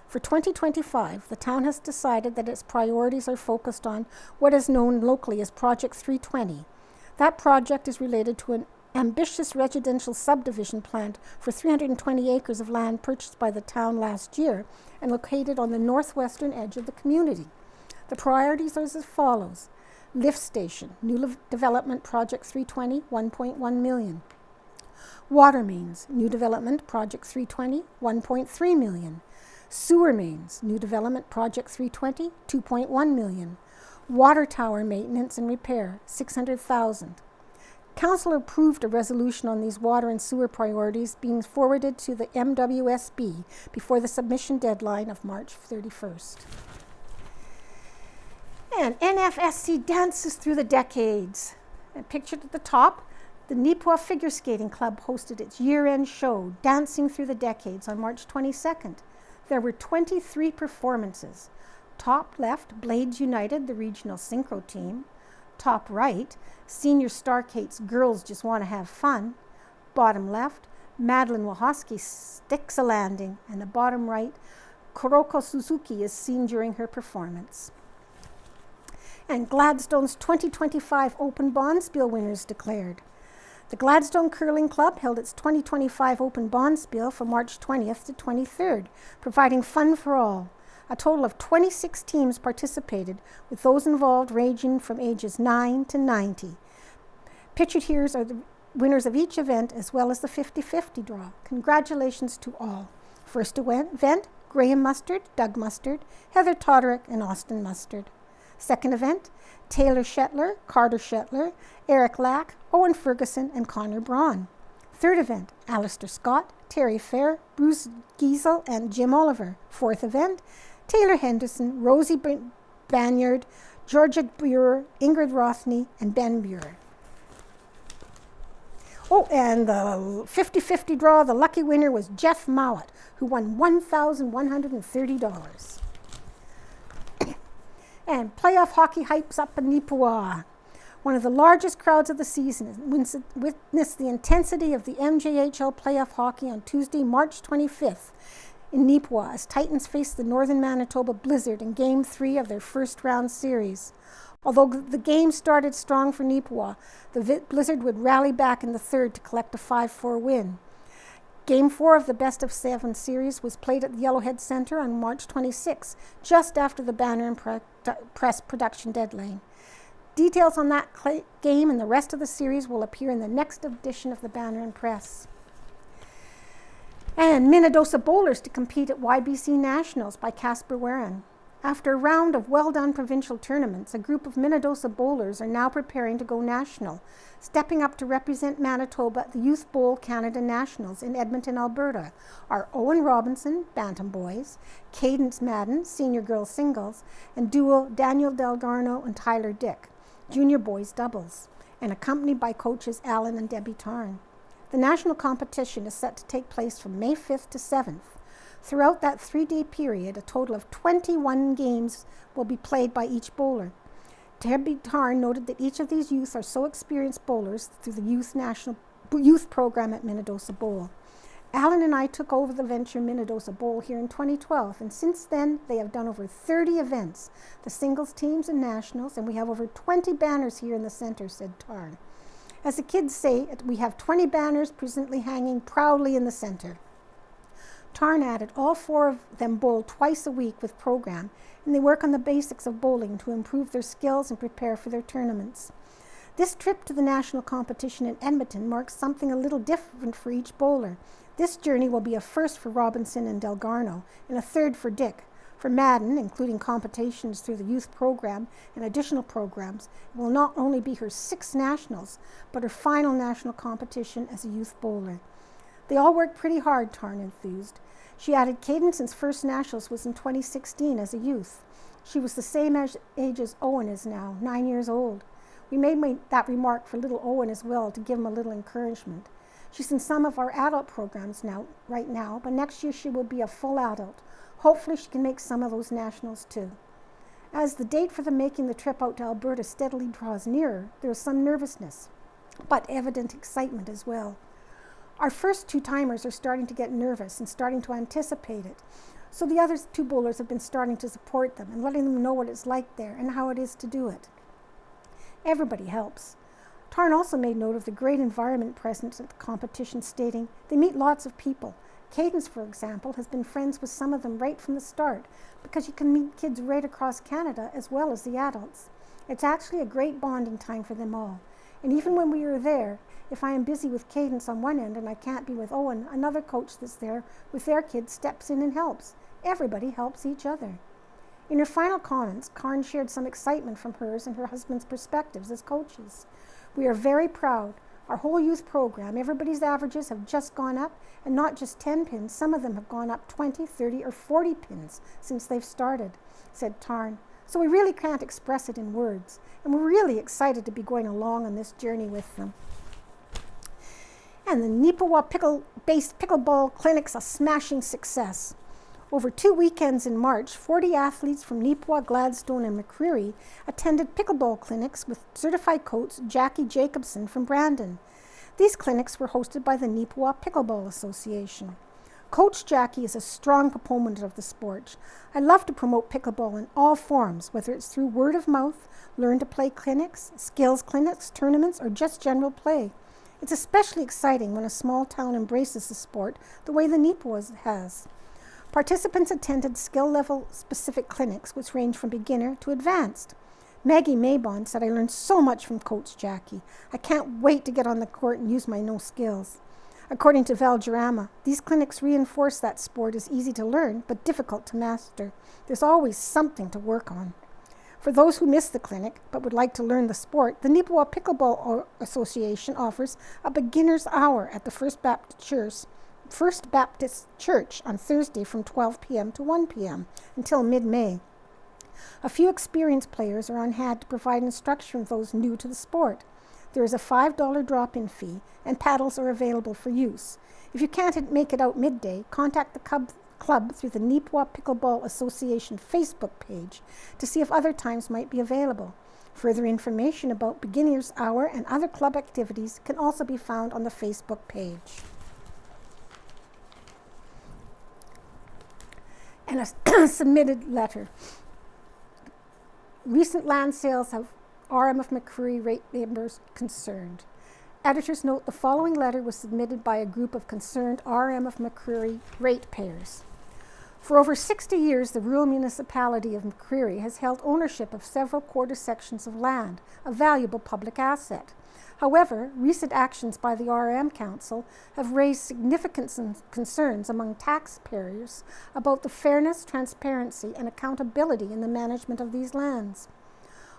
For 2025, the town has decided that its priorities are focused on what is known locally as Project 320. That project is related to an ambitious residential subdivision plan for 320 acres of land purchased by the town last year and located on the northwestern edge of the community. The priorities are as follows. Lift station, new development, Project 320, $1.1 million. Water mains, new development, Project 320, $1.3 million. Sewer mains, new development, Project 320, $2.1 million. Water tower maintenance and repair, $600,000. Council approved a resolution on these water and sewer priorities being forwarded to the MWSB before the submission deadline of March 31st. And NFSC dances through the decades. And pictured at the top, the Neepawa Figure Skating Club hosted its year-end show, Dancing Through the Decades, on March 22nd. There were 23 performances. Top left, Blades United, the regional synchro team. Top right, Senior Starkate's Girls Just Want to Have Fun. Bottom left, Madeline Wahoski Sticks a Landing. And the bottom right, Kuroko Suzuki is seen during her performance. And Gladstone's 2025 Open Bonspiel winners declared. The Gladstone Curling Club held its 2025 Open Bonspiel from March 20th to 23rd, providing fun for all. A total of 26 teams participated, with those involved ranging from ages 9 to 90. Pictured here are the winners of each event, as well as the 50-50 draw. Congratulations to all. First event, Graham Mustard, Doug Mustard, Heather Toderick, and Austin Mustard. Second event, Taylor Shetler, Carter Shetler, Eric Lack, Owen Ferguson, and Connor Braun. Third event, Alistair Scott, Terry Fair, Bruce Giesel, and Jim Oliver. Fourth event, Taylor Henderson, Rosie Banyard, Georgia Buer, Ingrid Rothney, and Ben Buer. Oh, and the 50-50 draw, the lucky winner was Jeff Mowat, who won $1,130. And playoff hockey hypes up in Neepawa. One of the largest crowds of the season witnessed the intensity of the MJHL playoff hockey on Tuesday, March 25th in Neepawa as Titans faced the Northern Manitoba Blizzard in Game 3 of their first round series. Although the game started strong for Neepawa, the Blizzard would rally back in the third to collect a 5-4 win. Game 4 of the best-of-7 series was played at the Yellowhead Centre on March 26, just after the Banner and Press production deadline. Details on that game and the rest of the series will appear in the next edition of the Banner and Press. And Minnedosa Bowlers to compete at YBC Nationals by Casper Warren. After a round of well-done provincial tournaments, a group of Minnedosa bowlers are now preparing to go national, stepping up to represent Manitoba at the Youth Bowl Canada Nationals in Edmonton, Alberta are Owen Robinson, Bantam Boys, Cadence Madden, Senior Girls Singles, and duo Daniel Delgarno and Tyler Dick, Junior Boys Doubles, and accompanied by coaches Alan and Debbie Tarn. The national competition is set to take place from May 5th to 7th. Throughout that 3-day period, a total of 21 games will be played by each bowler. Debbie Tarn noted that each of these youth are so experienced bowlers through the youth program at Minnedosa Bowl. Alan and I took over the Venture Minnedosa Bowl here in 2012, and since then they have done over 30 events, the singles teams and nationals, and we have over 20 banners here in the center, said Tarn. As the kids say, we have 20 banners presently hanging proudly in the center. Tarn added all 4 of them bowl twice a week with program, and they work on the basics of bowling to improve their skills and prepare for their tournaments. This trip to the national competition in Edmonton marks something a little different for each bowler. This journey will be a first for Robinson and Delgarno, and a third for Dick. For Madden, including competitions through the youth program and additional programs, it will not only be her 6th nationals, but her final national competition as a youth bowler. They all worked pretty hard, Tarn enthused. She added Cadence's first nationals was in 2016 as a youth. She was the same age as Owen is now, 9 years old. We made that remark for little Owen as well to give him a little encouragement. She's in some of our adult programs right now, but next year she will be a full adult. Hopefully she can make some of those nationals too. As the date for making the trip out to Alberta steadily draws nearer, there is some nervousness, but evident excitement as well. Our first 2-timers are starting to get nervous and starting to anticipate it, so the other 2 bowlers have been starting to support them and letting them know what it's like there and how it is to do it. Everybody helps. Tarn also made note of the great environment present at the competition, stating, they meet lots of people. Cadence, for example, has been friends with some of them right from the start, because you can meet kids right across Canada as well as the adults. It's actually a great bonding time for them all. And even when we are there, if I am busy with Cadence on one end and I can't be with Owen, another coach that's there with their kids steps in and helps. Everybody helps each other. In her final comments, Karn shared some excitement from hers and her husband's perspectives as coaches. We are very proud. Our whole youth program, everybody's averages have just gone up, and not just 10 pins, some of them have gone up 20, 30, or 40 pins since they've started, said Tarn. So we really can't express it in words, and we're really excited to be going along on this journey with them. And the Neepawa based pickleball clinic's a smashing success. Over 2 weekends in March, 40 athletes from Neepawa, Gladstone, and McCreary attended pickleball clinics with certified coach Jackie Jacobson from Brandon. These clinics were hosted by the Neepawa Pickleball Association. Coach Jackie is a strong proponent of the sport. I love to promote pickleball in all forms, whether it's through word of mouth, learn to play clinics, skills clinics, tournaments, or just general play. It's especially exciting when a small town embraces the sport the way the Neepawa has. Participants attended skill-level specific clinics, which range from beginner to advanced. Maggie Maybon said, I learned so much from Coach Jackie. I can't wait to get on the court and use my no skills. According to Val Jarama, these clinics reinforce that sport is easy to learn, but difficult to master. There's always something to work on. For those who missed the clinic, but would like to learn the sport, the Neepawa Pickleball Association offers a beginner's hour at the First Baptist Church on Thursday from 12 p.m. to 1 p.m. until mid-May. A few experienced players are on hand to provide instruction for those new to the sport. There is a $5 drop-in fee, and paddles are available for use. If you can't make it out midday, contact the club through the Neepawa Pickleball Association Facebook page to see if other times might be available. Further information about Beginner's Hour and other club activities can also be found on the Facebook page. And a submitted letter. Recent land sales have RM of McCreary rate members concerned. Editors note the following letter was submitted by a group of concerned RM of McCreary ratepayers. For over 60 years, the rural municipality of McCreary has held ownership of several quarter sections of land, a valuable public asset. However, recent actions by the RM Council have raised significant concerns among taxpayers about the fairness, transparency, and accountability in the management of these lands.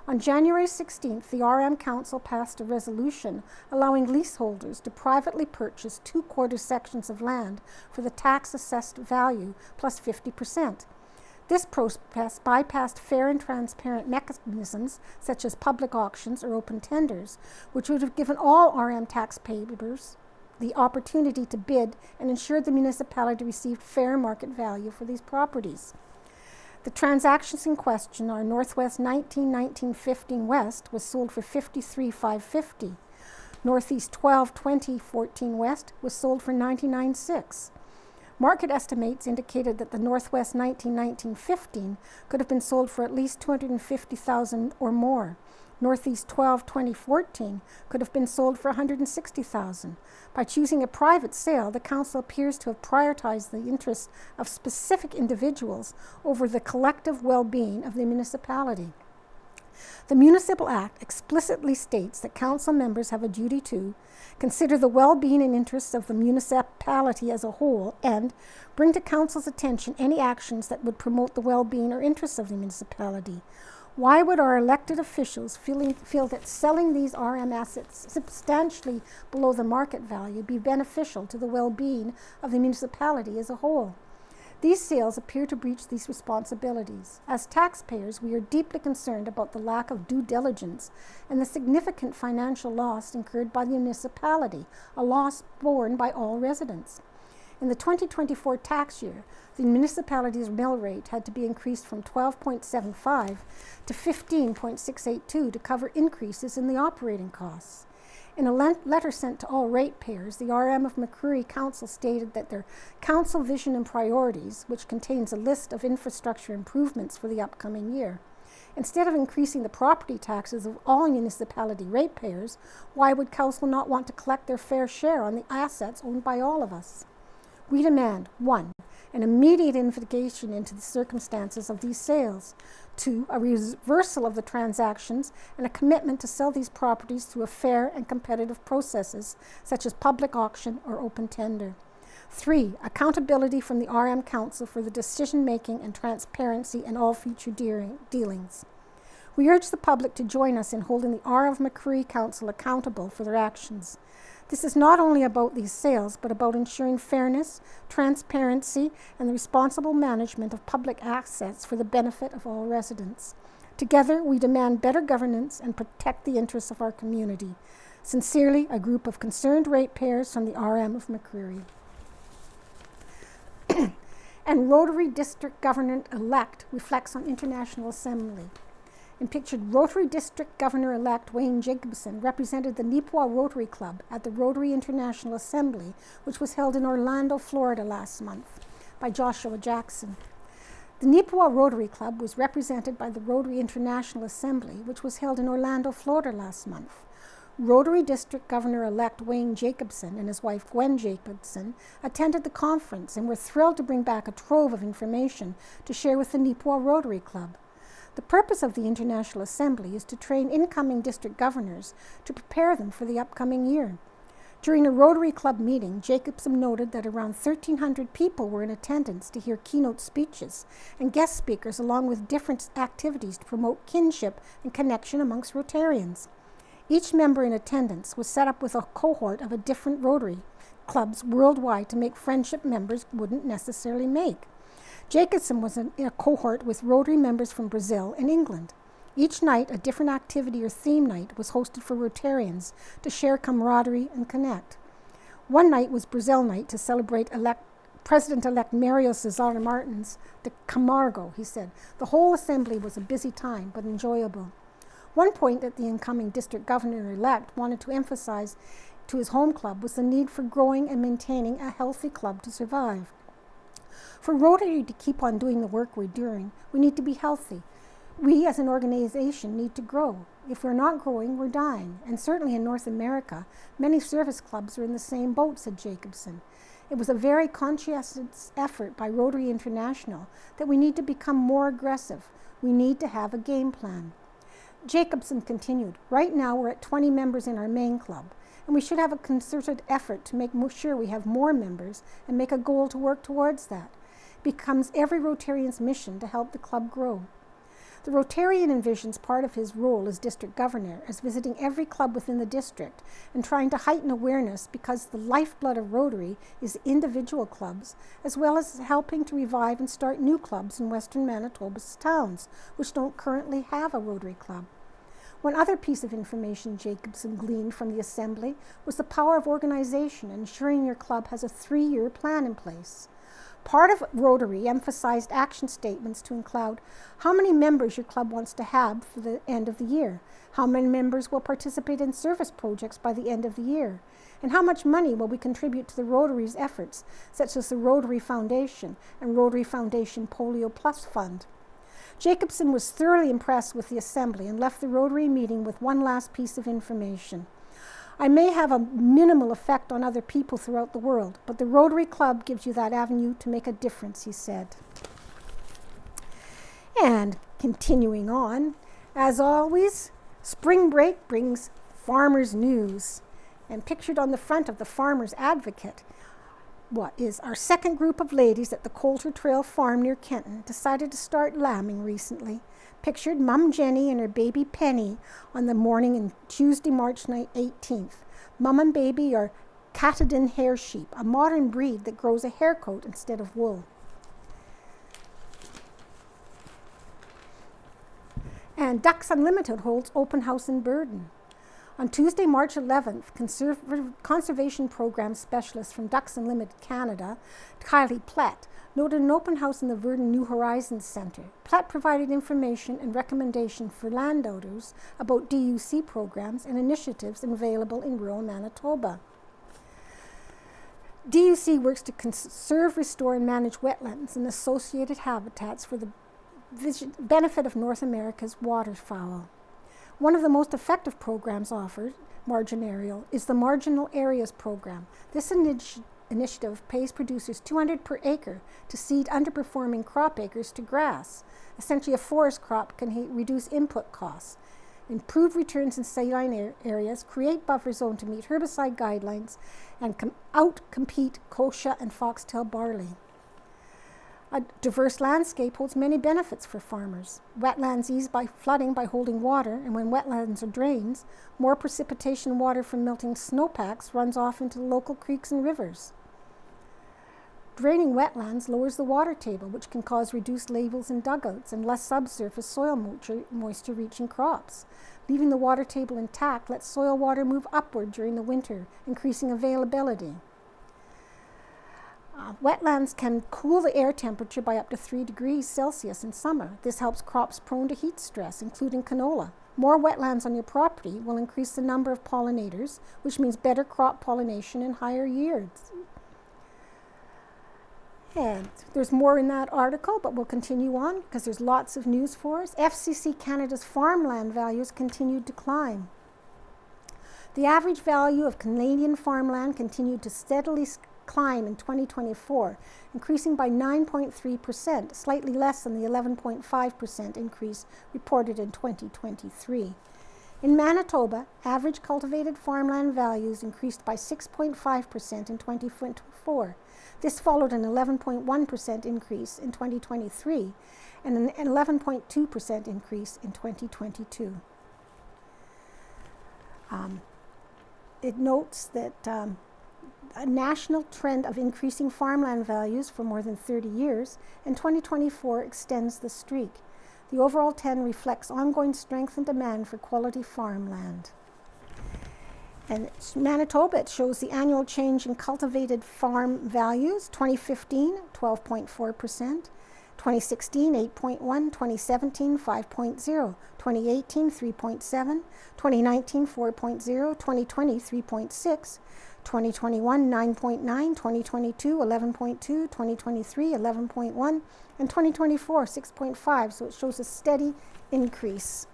On January 16th, the RM Council passed a resolution allowing leaseholders to privately purchase 2 quarter sections of land for the tax-assessed value plus 50%. This process bypassed fair and transparent mechanisms such as public auctions or open tenders, which would have given all RM taxpayers the opportunity to bid and ensured the municipality received fair market value for these properties. The transactions in question are Northwest 1915 West was sold for $53,550. Northeast 12-20-14 West was sold for $99,600. Market estimates indicated that the Northwest 19-19-15 could have been sold for at least $250,000 or more. Northeast 12-20-14 could have been sold for $160,000. By choosing a private sale, the council appears to have prioritized the interests of specific individuals over the collective well-being of the municipality. The Municipal Act explicitly states that council members have a duty to consider the well-being and interests of the municipality as a whole and bring to council's attention any actions that would promote the well-being or interests of the municipality. Why would our elected officials feel that selling these RM assets substantially below the market value be beneficial to the well-being of the municipality as a whole? These sales appear to breach these responsibilities. As taxpayers, we are deeply concerned about the lack of due diligence and the significant financial loss incurred by the municipality, a loss borne by all residents. In the 2024 tax year, the municipality's mill rate had to be increased from 12.75 to 15.682 to cover increases in the operating costs. In a letter sent to all ratepayers, the RM of McCreary Council stated that their council vision and priorities, which contains a list of infrastructure improvements for the upcoming year. Instead of increasing the property taxes of all municipality ratepayers, why would council not want to collect their fair share on the assets owned by all of us? We demand, 1, an immediate investigation into the circumstances of these sales. 2, a reversal of the transactions and a commitment to sell these properties through a fair and competitive processes, such as public auction or open tender. 3, accountability from the RM Council for the decision-making and transparency in all future dealings. We urge the public to join us in holding the RM of McCreary Council accountable for their actions. This is not only about these sales, but about ensuring fairness, transparency, and the responsible management of public assets for the benefit of all residents. Together, we demand better governance and protect the interests of our community. Sincerely, a group of concerned ratepayers from the RM of McCreary. And Rotary District Governor-elect reflects on International Assembly. In pictured, Rotary District Governor-elect Wayne Jacobson represented the Neepawa Rotary Club at the Rotary International Assembly, which was held in Orlando, Florida last month by Joshua Jackson. The Neepawa Rotary Club was represented by the Rotary International Assembly, which was held in Orlando, Florida last month. Rotary District Governor-elect Wayne Jacobson and his wife Gwen Jacobson attended the conference and were thrilled to bring back a trove of information to share with the Neepawa Rotary Club. The purpose of the International Assembly is to train incoming district governors to prepare them for the upcoming year. During a Rotary Club meeting, Jacobson noted that around 1,300 people were in attendance to hear keynote speeches and guest speakers, along with different activities to promote kinship and connection amongst Rotarians. Each member in attendance was set up with a cohort of a different Rotary clubs worldwide to make friendship members wouldn't necessarily make. Jacobson was in a cohort with Rotary members from Brazil and England. Each night, a different activity or theme night was hosted for Rotarians to share camaraderie and connect. One night was Brazil night to celebrate President-elect Mario Cesar Martins de Camargo, he said. The whole assembly was a busy time, but enjoyable. One point that the incoming district governor-elect wanted to emphasize to his home club was the need for growing and maintaining a healthy club to survive. For Rotary to keep on doing the work we're doing, we need to be healthy. We as an organization need to grow. If we're not growing, we're dying. And certainly in North America, many service clubs are in the same boat, said Jacobson. It was a very conscientious effort by Rotary International that we need to become more aggressive. We need to have a game plan. Jacobson continued, right now we're at 20 members in our main club, and we should have a concerted effort to make sure we have more members and make a goal to work towards that. It becomes every Rotarian's mission to help the club grow. The Rotarian envisions part of his role as district governor as visiting every club within the district and trying to heighten awareness, because the lifeblood of Rotary is individual clubs, as well as helping to revive and start new clubs in western Manitoba's towns, which don't currently have a Rotary club. One other piece of information Jacobson gleaned from the assembly was the power of organization and ensuring your club has a 3-year plan in place. Part of Rotary emphasized action statements to include how many members your club wants to have for the end of the year, how many members will participate in service projects by the end of the year, and how much money will we contribute to the Rotary's efforts, such as the Rotary Foundation and Rotary Foundation Polio Plus Fund. Jacobson was thoroughly impressed with the assembly and left the Rotary meeting with one last piece of information. I may have a minimal effect on other people throughout the world, but the Rotary Club gives you that avenue to make a difference, he said. And continuing on, as always, spring break brings farmers' news. And pictured on the front of the Farmer's Advocate, what is our second group of ladies at the Coulter Trail Farm near Kenton decided to start lambing recently. Pictured Mum Jenny and her baby Penny on the morning in Tuesday, March 18th. Mum and baby are Catadin hair sheep, a modern breed that grows a hair coat instead of wool. And Ducks Unlimited holds open house in Virden. On Tuesday, March 11th, Conservation Program Specialist from Ducks Unlimited Canada, Kylie Platt, noted an open house in the Virden New Horizons Centre. Platt provided information and recommendation for landowners about DUC programs and initiatives available in rural Manitoba. DUC works to conserve, restore, and manage wetlands and associated habitats for the benefit of North America's waterfowl. One of the most effective programs offered, Margin Aerial, is the Marginal Areas Program. This initiative pays producers $200 per acre to seed underperforming crop acres to grass. Essentially, a forest crop can reduce input costs, improve returns in saline areas, create buffer zone to meet herbicide guidelines, and out-compete kochia and foxtail barley. A diverse landscape holds many benefits for farmers. Wetlands ease by flooding by holding water, and when wetlands are drains, more precipitation water from melting snowpacks runs off into local creeks and rivers. Draining wetlands lowers the water table, which can cause reduced levels in dugouts and less subsurface soil moisture reaching crops. Leaving the water table intact lets soil water move upward during the winter, increasing availability. Wetlands can cool the air temperature by up to 3 degrees Celsius in summer. This helps crops prone to heat stress, including canola. More wetlands on your property will increase the number of pollinators, which means better crop pollination and higher yields. And there's more in that article, but we'll continue on because there's lots of news for us. FCC Canada's farmland values continued to climb. The average value of Canadian farmland continued to steadily climb in 2024, increasing by 9.3%, slightly less than the 11.5% increase reported in 2023. In Manitoba, average cultivated farmland values increased by 6.5% in 2024. This followed an 11.1% increase in 2023 and an 11.2% increase in 2022. It notes that a national trend of increasing farmland values for more than 30 years, and 2024 extends the streak. The overall trend reflects ongoing strength and demand for quality farmland. And Manitoba, it shows the annual change in cultivated farm values. 2015, 12.4%. 2016, 8.1. 2017, 5.0. 2018, 3.7. 2019, 4.0. 2020, 3.6. 2021, 9.9, 2022, 11.2, 2023, 11.1, and 2024, 6.5. So it shows a steady increase.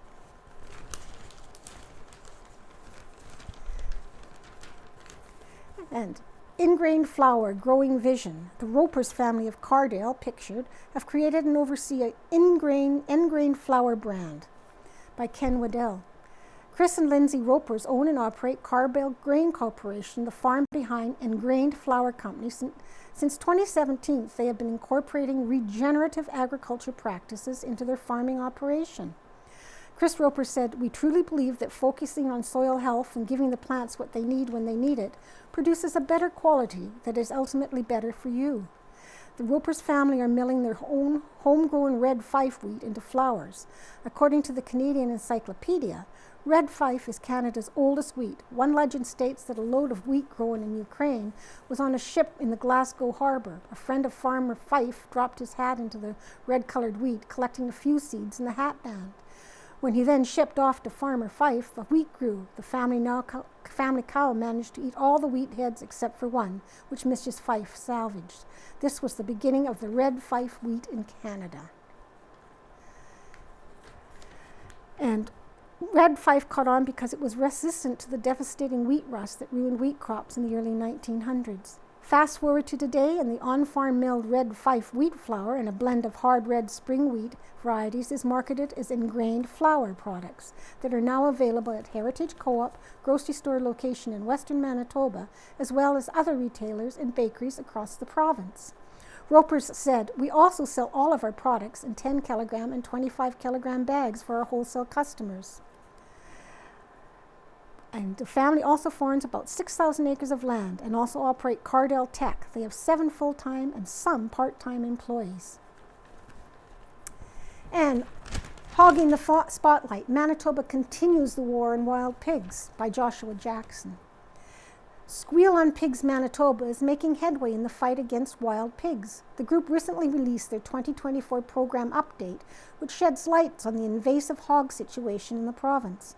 And ingrained flower, growing vision. The Ropers family of Cardale, pictured, have created and oversee an ingrained flower brand by Ken Waddell. Chris and Lindsay Ropers own and operate Carberry Grain Corporation, the farm behind Ingrained Flower Company. Since 2017, they have been incorporating regenerative agriculture practices into their farming operation. Chris Roper said, "We truly believe that focusing on soil health and giving the plants what they need when they need it produces a better quality that is ultimately better for you. The Roper's family are milling their own homegrown red fife wheat into flours. According to the Canadian Encyclopedia, red fife is Canada's oldest wheat. One legend states that a load of wheat grown in Ukraine was on a ship in the Glasgow harbour. A friend of Farmer Fife dropped his hat into the red-coloured wheat, collecting a few seeds in the hat band. When he then shipped off to Farmer Fife, the wheat grew. The family cow managed to eat all the wheat heads except for one, which Mrs. Fife salvaged. This was the beginning of the red fife wheat in Canada. And red fife caught on because it was resistant to the devastating wheat rust that ruined wheat crops in the early 1900s. Fast forward to today, and the on-farm milled red fife wheat flour and a blend of hard red spring wheat varieties is marketed as ingrained flour products that are now available at Heritage Co-op grocery store location in western Manitoba, as well as other retailers and bakeries across the province. Ropers said, "We also sell all of our products in 10 kilogram and 25 kilogram bags for our wholesale customers." And the family also farms about 6,000 acres of land and also operate Cardell Tech. They have 7 full-time and some part-time employees. And Hogging the Spotlight, Manitoba Continues the War on Wild Pigs by Joshua Jackson. Squeal on Pigs Manitoba is making headway in the fight against wild pigs. The group recently released their 2024 program update, which sheds light on the invasive hog situation in the province.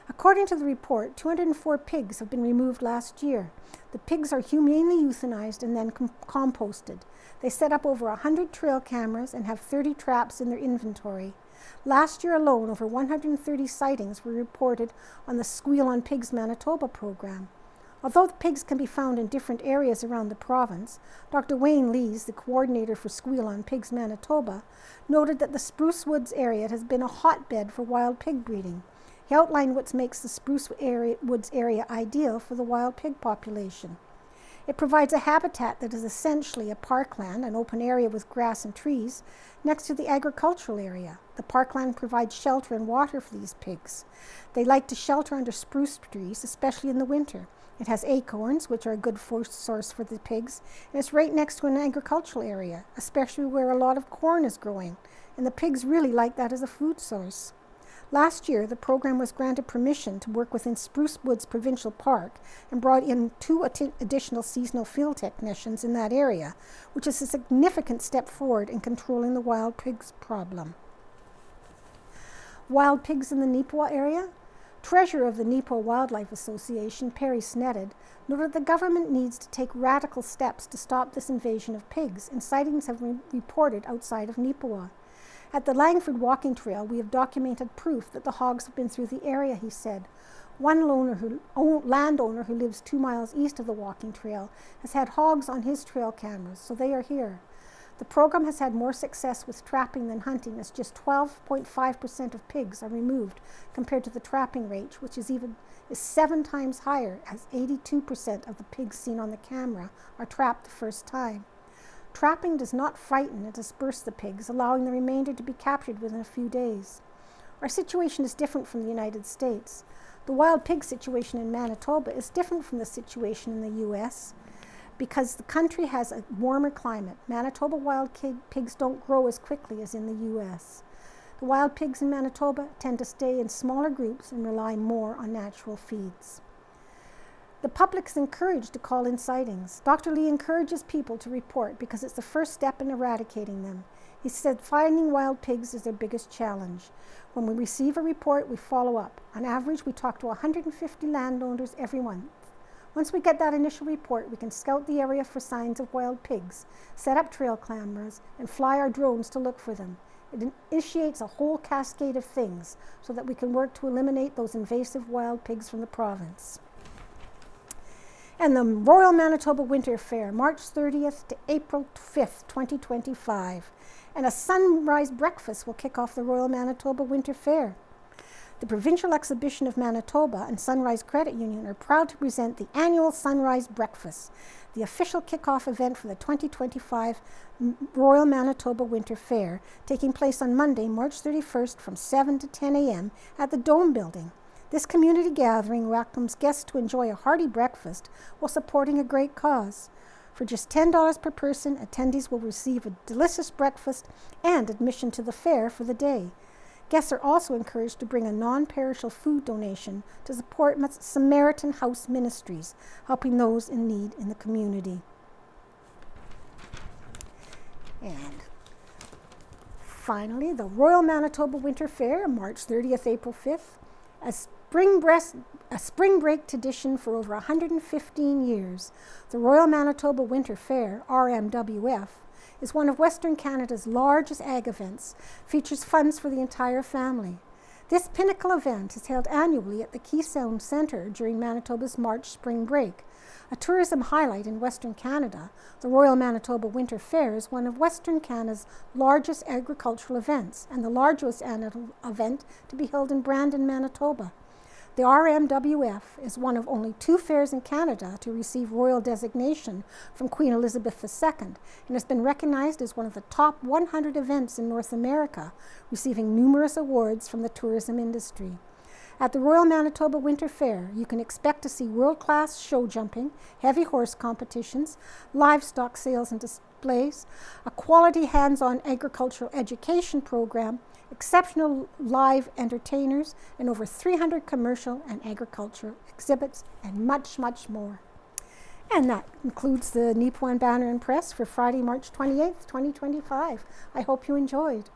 According to the report, 204 pigs have been removed last year. The pigs are humanely euthanized and then composted. They set up over 100 trail cameras and have 30 traps in their inventory. Last year alone, over 130 sightings were reported on the Squeal on Pigs Manitoba program. Although the pigs can be found in different areas around the province, Dr. Wayne Lees, the coordinator for Squeal on Pigs Manitoba, noted that the Spruce Woods area has been a hotbed for wild pig breeding. He outlined what makes the Spruce Woods area ideal for the wild pig population. It provides a habitat that is essentially a parkland, an open area with grass and trees, next to the agricultural area. The parkland provides shelter and water for these pigs. They like to shelter under spruce trees, especially in the winter. It has acorns, which are a good food source for the pigs, and it's right next to an agricultural area, especially where a lot of corn is growing, and the pigs really like that as a food source. Last year, the program was granted permission to work within Spruce Woods Provincial Park and brought in 2 additional seasonal field technicians in that area, which is a significant step forward in controlling the wild pigs problem. Wild pigs in the Neepawa area? Treasurer of the Neepawa Wildlife Association, Perry Snetted, noted the government needs to take radical steps to stop this invasion of pigs, and sightings have been reported outside of Neepawa. At the Langford Walking Trail, we have documented proof that the hogs have been through the area, he said. One landowner who lives 2 miles east of the walking trail has had hogs on his trail cameras, so they are here. The program has had more success with trapping than hunting, as just 12.5% of pigs are removed compared to the trapping rate, which is 7 times higher, as 82% of the pigs seen on the camera are trapped the first time. Trapping does not frighten and disperse the pigs, allowing the remainder to be captured within a few days. Our situation is different from the United States. The wild pig situation in Manitoba is different from the situation in the U.S. because the country has a warmer climate. Manitoba wild pigs don't grow as quickly as in the U.S. The wild pigs in Manitoba tend to stay in smaller groups and rely more on natural feeds. The public is encouraged to call in sightings. Dr. Lee encourages people to report because it's the first step in eradicating them. He said finding wild pigs is their biggest challenge. When we receive a report, we follow up. On average, we talk to 150 landowners every month. Once we get that initial report, we can scout the area for signs of wild pigs, set up trail cameras, and fly our drones to look for them. It initiates a whole cascade of things so that we can work to eliminate those invasive wild pigs from the province. And the Royal Manitoba Winter Fair, March 30th to April 5th, 2025. And a sunrise breakfast will kick off the Royal Manitoba Winter Fair. The Provincial Exhibition of Manitoba and Sunrise Credit Union are proud to present the annual Sunrise Breakfast, the official kickoff event for the 2025 Royal Manitoba Winter Fair, taking place on Monday, March 31st from 7 to 10 a.m. at the Dome Building. This community gathering welcomes guests to enjoy a hearty breakfast while supporting a great cause. For just $10 per person, attendees will receive a delicious breakfast and admission to the fair for the day. Guests are also encouraged to bring a non-perishable food donation to support Samaritan House Ministries, helping those in need in the community. And finally, the Royal Manitoba Winter Fair, March 30th, April 5th, a spring break tradition for over 115 years. The Royal Manitoba Winter Fair, RMWF, is one of Western Canada's largest ag events, features funds for the entire family. This pinnacle event is held annually at the Keystone Centre during Manitoba's March spring break. A tourism highlight in Western Canada, the Royal Manitoba Winter Fair is one of Western Canada's largest agricultural events and the largest annual event to be held in Brandon, Manitoba. The RMWF is one of only 2 fairs in Canada to receive royal designation from Queen Elizabeth II and has been recognized as one of the top 100 events in North America, receiving numerous awards from the tourism industry. At the Royal Manitoba Winter Fair, you can expect to see world-class show jumping, heavy horse competitions, livestock sales and displays, a quality hands-on agricultural education program, exceptional live entertainers, and over 300 commercial and agricultural exhibits, and much, much more. And that concludes the Neepawa Banner and Press for Friday, March 28th, 2025. I hope you enjoyed.